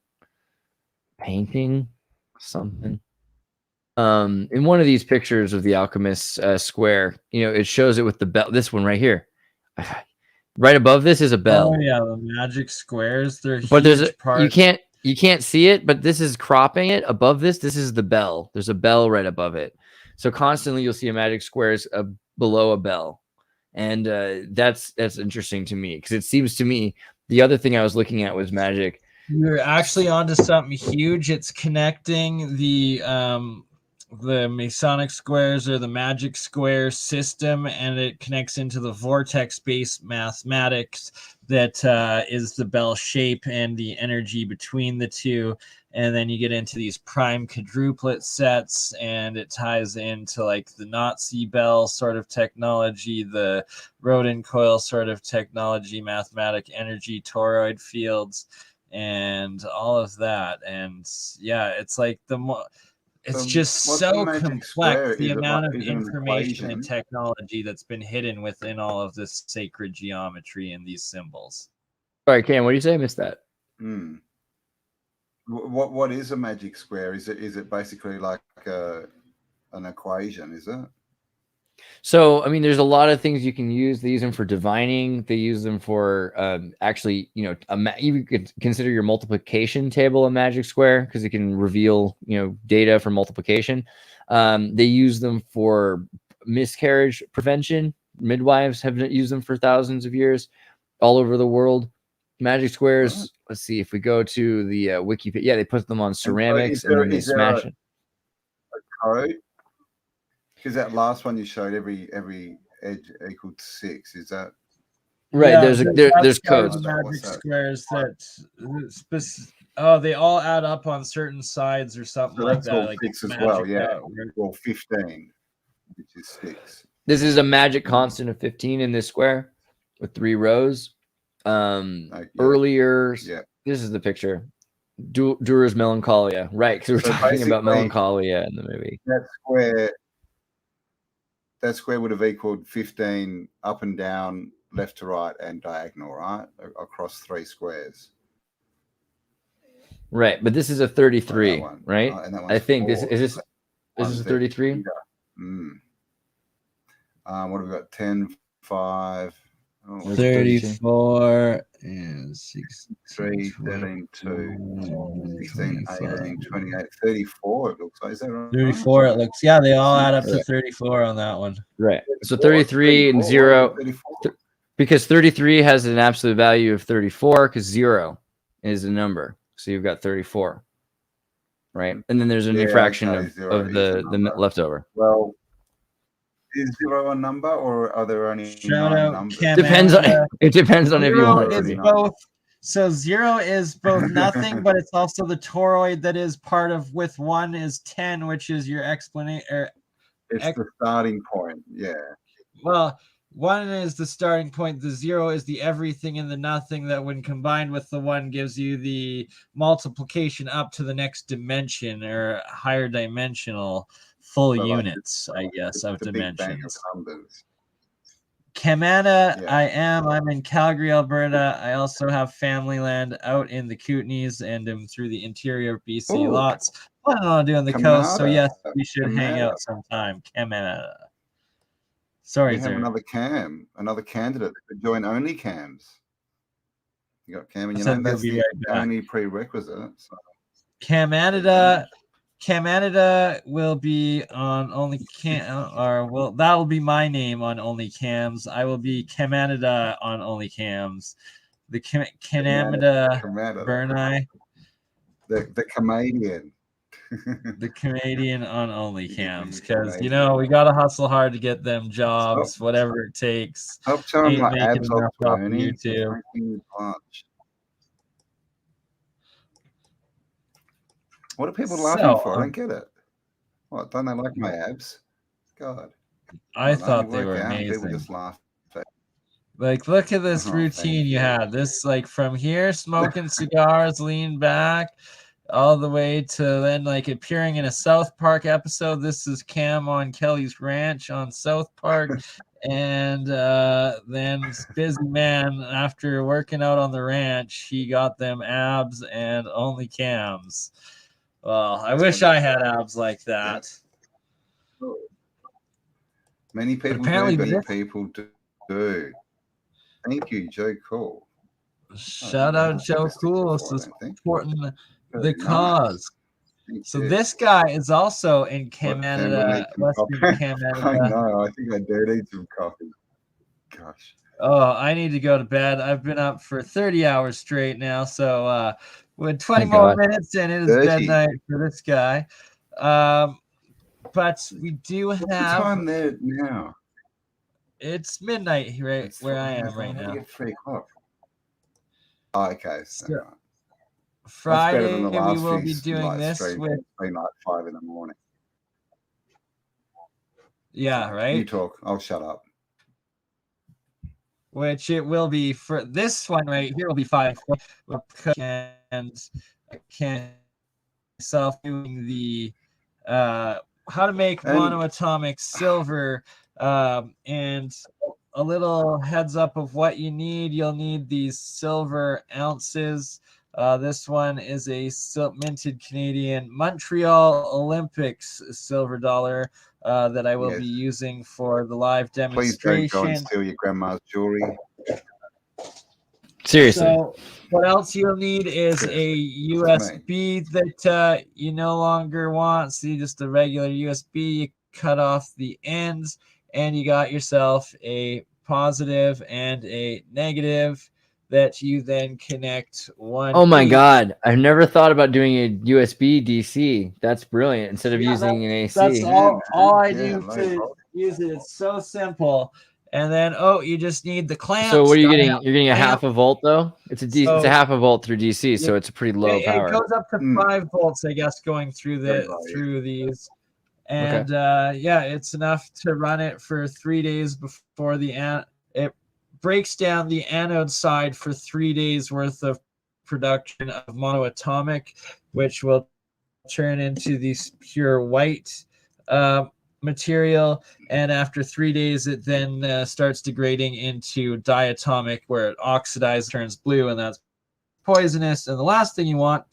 painting something. In one of these pictures of the Alchemist square, it shows it with the bell. This one right here. Right above this is a bell. Oh yeah, the magic squares. But there's you can't see it, but this is cropping it. Above this is the bell. There's a bell right above it. So constantly you'll see a magic squares below a bell, and that's interesting to me because it seems to me the other thing I was looking at was magic. You're actually onto something huge. It's connecting the Masonic squares or the magic square system, and it connects into the vortex-based mathematics that is the bell shape and the energy between the 2. And then you get into these prime quadruplet sets, and it ties into like the Nazi bell sort of technology, the rodent coil sort of technology, mathematic energy, toroid fields, and all of that. And yeah, it's like it's just so complex, the amount of information and technology that's been hidden within all of this sacred geometry and these symbols. Sorry, Cam, what do you say? I missed that. What is a magic square? Is it basically like an equation, is it? So, I mean, there's a lot of things you can use. They use them for divining. They use them for actually, you could consider your multiplication table a magic square because it can reveal, data for multiplication. They use them for miscarriage prevention. Midwives have used them for thousands of years all over the world. Magic squares. Let's see if we go to the wiki. Yeah, they put them on ceramics and then they smash it. A code? Because that last one you showed, every edge equaled 6. Is that right? Yeah, there's codes. Magic squares they all add up on certain sides or something like that. Like 6 as well. Yeah, well, 15, which is 6. This is a magic constant of 15 in this square with 3 rows. Earlier, this is the picture. Durer's Melancholia, right? Because we're talking about Melancholia in the movie. That square would have equaled 15 up and down, left to right, and diagonal, right? Across 3 squares. Right, but this is a 33, right? I think 4. This is a 33? Yeah. What have we got? 10, 5... 34 and 6, 3, 13, 2, 16, 18, 28, 34. It looks like. Is that right? 34. It looks. Yeah, they all add up to 34 on that one. Right. So 33 and 0, because 33 has an absolute value of 34, because 0 is a number. So you've got 34, right? And then there's a fraction of the leftover. Well. Is 0 a number, or are there only 9 numbers? It depends on if you want it to be. Both. So 0 is both nothing, but it's also the toroid that is part of. With 1 is 10, which is your explanation. It's the starting point. Yeah. Well, 1 is the starting point. The 0 is the everything and the nothing that when combined with the 1 gives you the multiplication up to the next dimension or higher dimensional full units, I guess, of the big bang of dimensions. numbers. Kamana, Yeah. I'm in Calgary, Alberta. I also have family land out in the Kootenays and am through the interior of BC. Ooh. Lots planning on doing the coast. So Kamada. yes, we should hang Kamada. out sometime. Kamana. Sorry, We have sir. another candidate to join only cams. You got Cam, and you Said know that's we'll be the right back. only prerequisite. So. Canada will be on only that'll be my name on only cams. I will be Canada on only cams. The Canada Burnai. The Canadian. The Canadian on only cams, because we gotta hustle hard to get them jobs, whatever it takes. Stop showing my abs off off YouTube. What are people laughing for? I don't get it. What, don't they like my abs? God. I thought they were amazing. People just laugh. Like, look at this routine you had. This, like, from here, smoking cigars, lean back, all the way to then, like, appearing in a South Park episode. This is Cam on Kelly's Ranch on South Park. And then busy man, after working out on the ranch, he got them abs and only cams. Well, I wish I had abs like that. Many people do. Many people do. Thank you, Joe Cool. Shout out Joe Cool for supporting the cause. So this guy is also in Canada, Western Canada. I know. I think I do need some coffee. Gosh. Oh, I need to go to bed. I've been up for 30 hours straight now. So with 20 more minutes, and it is bed night for this guy. But we do have. What's the time there now? It's midnight right where I am right now. 3 o'clock. Oh, okay. So, Friday we will be doing this with like 5 in the morning. Yeah, right. You talk. I'll shut up. Which it will be for this one right here will be 5, and I can't myself doing the how to make monoatomic silver, and a little heads up of what you need. You'll need these silver ounces. This one is a minted Canadian Montreal Olympics silver dollar that I will be using for the live demonstration. Please don't go and steal your grandma's jewelry. Seriously. So what else you'll need is a USB that you no longer want. See, just a regular USB. You cut off the ends, and you got yourself a positive and a negative that you then connect one. Oh my God. I've never thought about doing a USB DC. That's brilliant. Instead of using an AC. That's all I do to use it. It's so simple. And then, you just need the clamp. So what are you getting? You're getting a half a volt though? It's a it's a half a volt through DC, so it's a pretty low power. It goes up to 5 volts, I guess, going through these. And it's enough to run it for 3 days before it breaks down the anode side for 3 days worth of production of monoatomic, which will turn into this pure white material. And after 3 days, it then starts degrading into diatomic, where it oxidizes, turns blue, and that's poisonous and the last thing you want.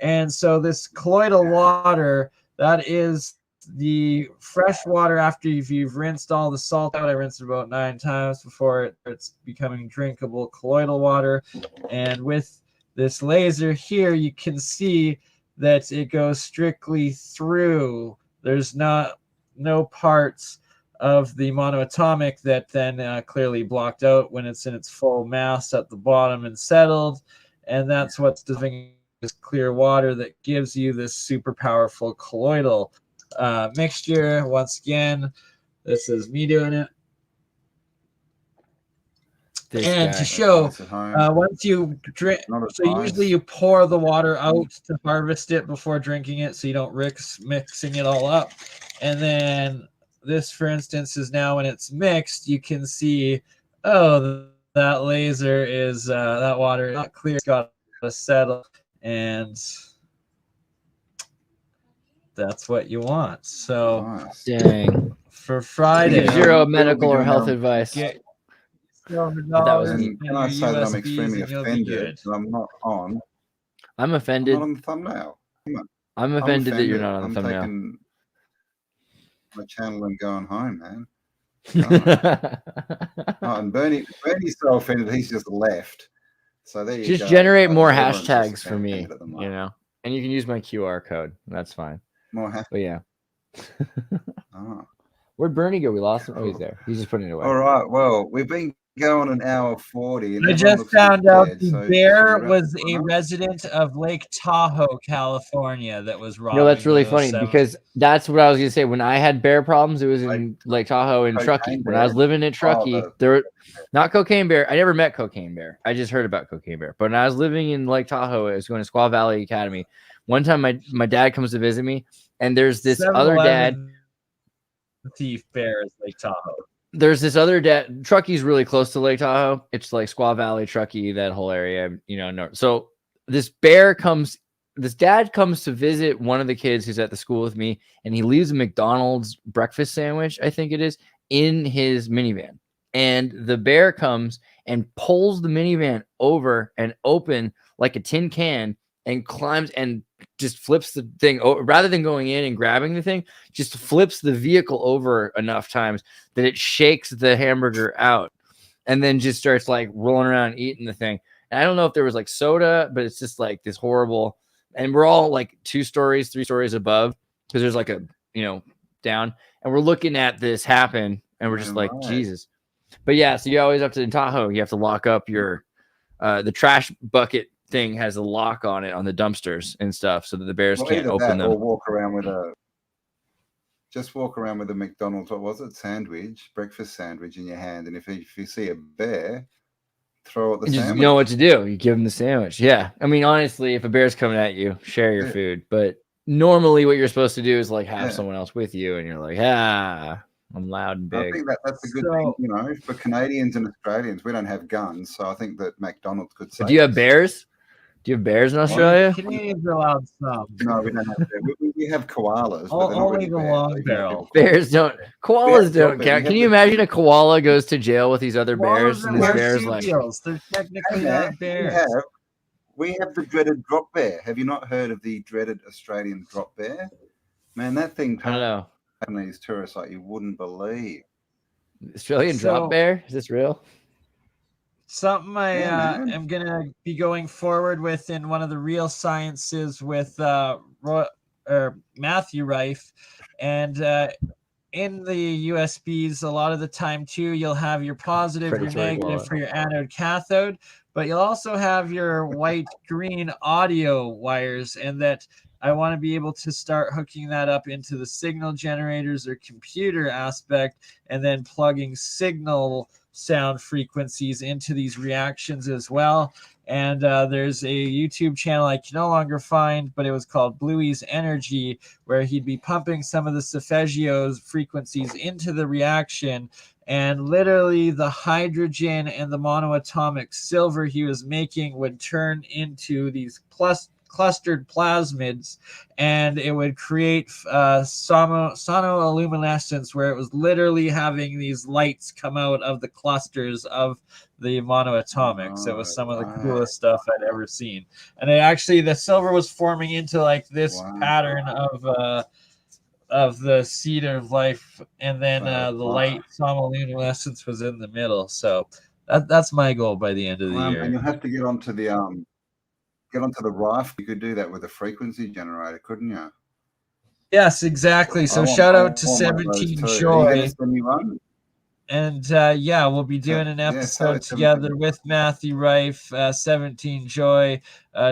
And so this colloidal water, that is the fresh water after you've rinsed all the salt out. I rinsed it about 9 times before it's becoming drinkable colloidal water. And with this laser here, you can see that it goes strictly through. There's no parts of the monoatomic that then clearly blocked out when it's in its full mass at the bottom and settled. And that's what's doing this clear water that gives you this super powerful colloidal mixture. Once again, this is me doing it. And to show, once you drink, so usually you pour the water out to harvest it before drinking it, so you don't risk mixing it all up. And then this, for instance, is now when it's mixed, you can see, oh, that laser is that water not clear, it's got to settle, and that's what you want. So Nice. Dang. for Friday, Zero We'll be medical or doing health our- advice. get But that was $7 neat. And can I in say your that I'm USBs extremely and you'll be offended good. that I'm not on? I'm I'm offended. not on the thumbnail. I'm offended that you're not on the I'm thumbnail. taking my channel and going home, man. Oh, and Bernie's so offended he's just left. So there you Just go. generate So more everyone's just hashtags for me, offended at the moment. you know, and you can use my QR code. That's fine. More hashtags. But yeah, Oh. where'd Bernie go? We lost him. Oh, he's there. He's just putting it away. All right. Well, we've been going an hour 40. And I everyone just looks a bit found out dead, the so bear should we wrap was this a one up? resident of Lake Tahoe, California, that was robbing. No, that's really the funny 07. because that's what I was gonna say. When I had bear problems, it was in Lake Tahoe and Cocaine Truckee. When I Bear. was living in Truckee, the- there not Cocaine Bear. I never met Cocaine Bear. I just heard about Cocaine Bear. But when I was living in Lake Tahoe, I was going to Squaw Valley Academy. One time, my dad comes to visit me, and there's this other 7-Eleven dad. thief bear is Lake Tahoe. There's this other dad. Truckee's really close to Lake Tahoe. It's like Squaw Valley, Truckee, that whole area, you know. North. So this dad comes to visit one of the kids who's at the school with me, and he leaves a McDonald's breakfast sandwich, I think it is, in his minivan. And the bear comes and pulls the minivan over and open like a tin can and climbs and just flips the thing rather than going in and grabbing the thing, just flips the vehicle over enough times that it shakes the hamburger out and then just starts like rolling around eating the thing. And I don't know if there was like soda, but it's just like this horrible, and we're all like 2 stories, 3 stories above because there's like a, you know, down, and we're looking at this happen and we're just like, Jesus. But yeah, so you always have to, in Tahoe, you have to lock up your, the trash bucket thing has a lock on it on the dumpsters and stuff so that the bears can't open them. Or walk around with a McDonald's, what was it, breakfast sandwich in your hand, and if you see a bear, throw it the sandwich. You know what to do. You give them the sandwich. Yeah. I mean, honestly, if a bear's coming at you, share your food. But normally what you're supposed to do is like have someone else with you, and you're like, I'm loud and big. I think that's a good thing, you know, for Canadians and Australians. We don't have guns, so I think that McDonald's could say. Do you have bears? Do you have bears in Australia? Canadians are allowed some. No, we don't have bears. We have koalas. Only the long barrel. Bears don't. Koalas don't count. Can you imagine a koala goes to jail with these other bears, and this bear's like, they're technically not bears. We have the dreaded drop bear. Have you not heard of the dreaded Australian drop bear? Man, that thing. I don't know. These tourists like you wouldn't believe. Australian drop bear? Is this real? Something I am going to be going forward with in one of the real sciences with Matthew Rife. And in the USBs, a lot of the time, too, you'll have your positive, your negative for your anode cathode, but you'll also have your white-green audio wires, and that I want to be able to start hooking that up into the signal generators or computer aspect, and then plugging signal sound frequencies into these reactions as well. And there's a YouTube channel I can no longer find, but it was called Bluey's Energy, where he'd be pumping some of the solfeggio frequencies into the reaction, and literally the hydrogen and the monoatomic silver he was making would turn into these clustered plasmids, and it would create sonoluminescence, where it was literally having these lights come out of the clusters of the monoatomics. It was some of the coolest stuff I'd ever seen. And it actually, the silver was forming into like this pattern of the seed of life, and then the light sonoluminescence was in the middle. So that's my goal by the end of the year. And you'll have to get onto the Rife. You could do that with a frequency generator, couldn't you? Yes, exactly. So shout out to 17 Joy. And we'll be doing an episode together with Matthew Rife, 17 Joy,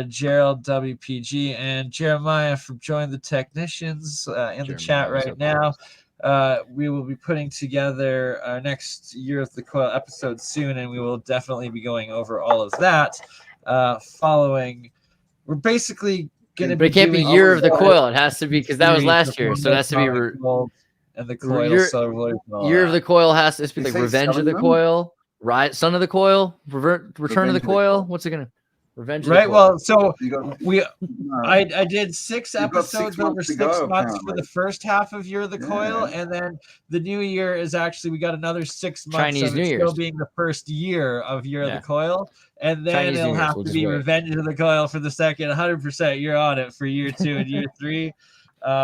Gerald WPG, and Jeremiah from Join the Technicians in the chat right now. We will be putting together our next Year of the Coil episode soon, and we will definitely be going over all of that. Following, we're basically going to be. But it can't be Year of the Coil. It has to be, because that was last year, so it has to be. and the coil Year- slowly fell Year of out. the Coil has to be You like say Revenge of the 7 Coil, right? Son of the Coil, Return of Revenge the of the Coil. Coil. What's it gonna? Revenge of the Right. Coil. Well, so You got we no. I did 6 You've got 6 episodes months over to 6 go, months for apparently. the first half of Year of the Coil, Yeah. and then the new year is actually we got another 6 months Chinese of New it Year's. still being the first year of Year of Yeah. the Coil, and then Chinese New it'll Year's, have we'll to just be wait. Revenge of the Coil for the second. 100%, you're on it for year 2 and year 3.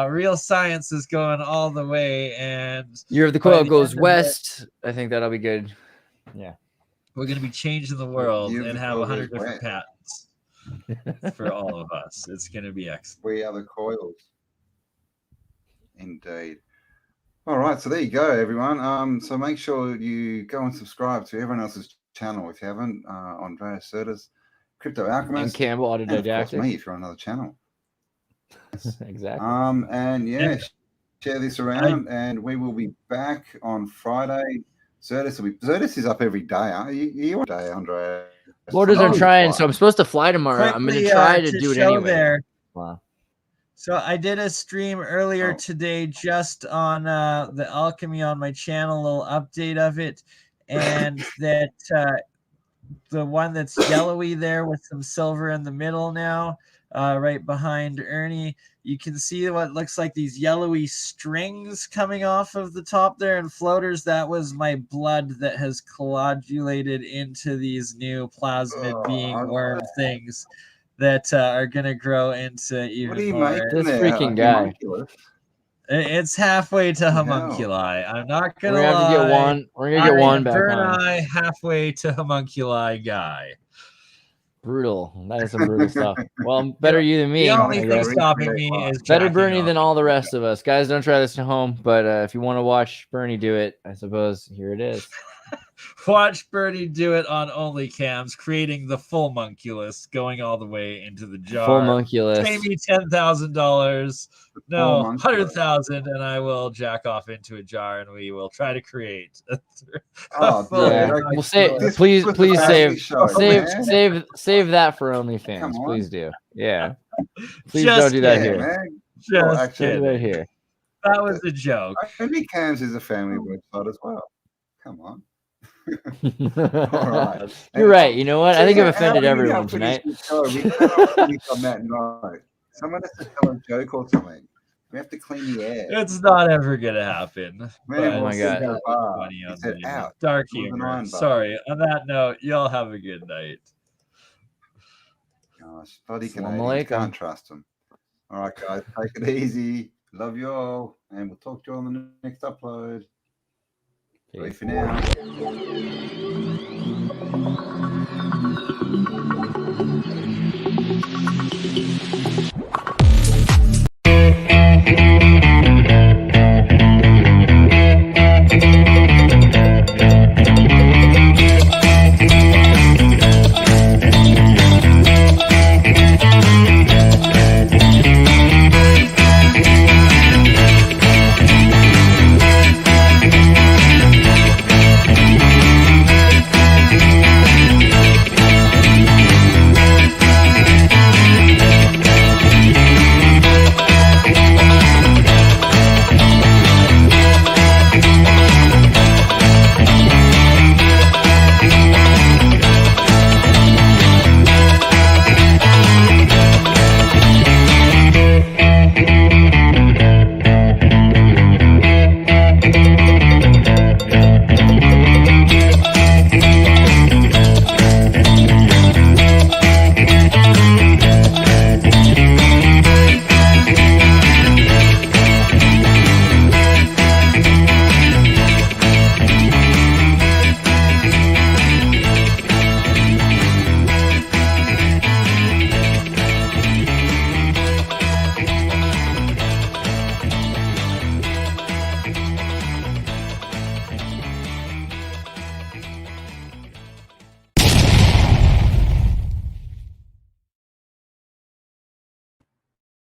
Real science is going all the way, and Year of the by Coil the goes end of it, west. I think that'll be good. Yeah. we're going to be changing the world Year of and the have Coil 100 goes different west. patents for all of us. It's going to be excellent. We are the coils. Indeed. All right, so there you go, everyone. So make sure you go and subscribe to everyone else's channel if you haven't. Andreas Sertas, Crypto And Alchemist, Cambell and of course Autodidactic. me if you're on another channel. Exactly. And yeah, share this around, and we will be back on Friday. Sertas is up every day, aren't you? You on day, Andreas? Borders, I'm Sometimes trying. it's So I'm supposed to fly tomorrow. I'm going to try to do it show anyway. there. Wow. So I did a stream earlier Oh. today just on the alchemy on my channel, a little update of it, and that the one that's yellowy there with some silver in the middle now, right behind Ernie, you can see what looks like these yellowy strings coming off of the top there and floaters. That was my blood that has coagulated into these new plasmid being worm things that are going to grow into even What are you more. making This there? freaking guy. Homunculus? It's halfway to Hell. homunculi. I'm not We're gonna going to have to get lie. one. We're going to get one back Burn on. eye halfway to homunculi guy. Brutal. That is some brutal stuff. Well, better you than me. The only I thing guess. stopping me is Better jacking Bernie off. than all the rest of us. Guys, don't try this at home. But if you want to watch Bernie do it, I suppose here it is. Watch Bernie do it on OnlyCams, creating the full munculus, going all the way into the jar. Full monculus. Pay me $10,000. No, Full munculus. 100,000, and I will jack off into a jar, and we will try to create. Oh, full Yeah. dude, We'll save. This Please, was please the save, family show, save, man. save that for OnlyFans. Come on. Please do. Yeah. Please Just don't do that Yeah, here. man. Just Well, Don't actually, do that here. That was a joke. OnlyCams is a family website as well. Come on. All right. You're right. You know what? I think I've How offended do we everyone now finish tonight. this show? We cannot finish on that note. Someone has to tell a joke or something. We have to clean the air. It's not ever gonna happen. Man, but Oh my what's God. in the bar? funny He on said, the out. dark It was an humor. iron bar. Sorry. On that note, y'all have a good night. Gosh, bloody Assalamu Canadians. alaikum. Can't trust them. All right, guys. Take it easy. Love you all. And we'll talk to you on the next upload. Bye for now.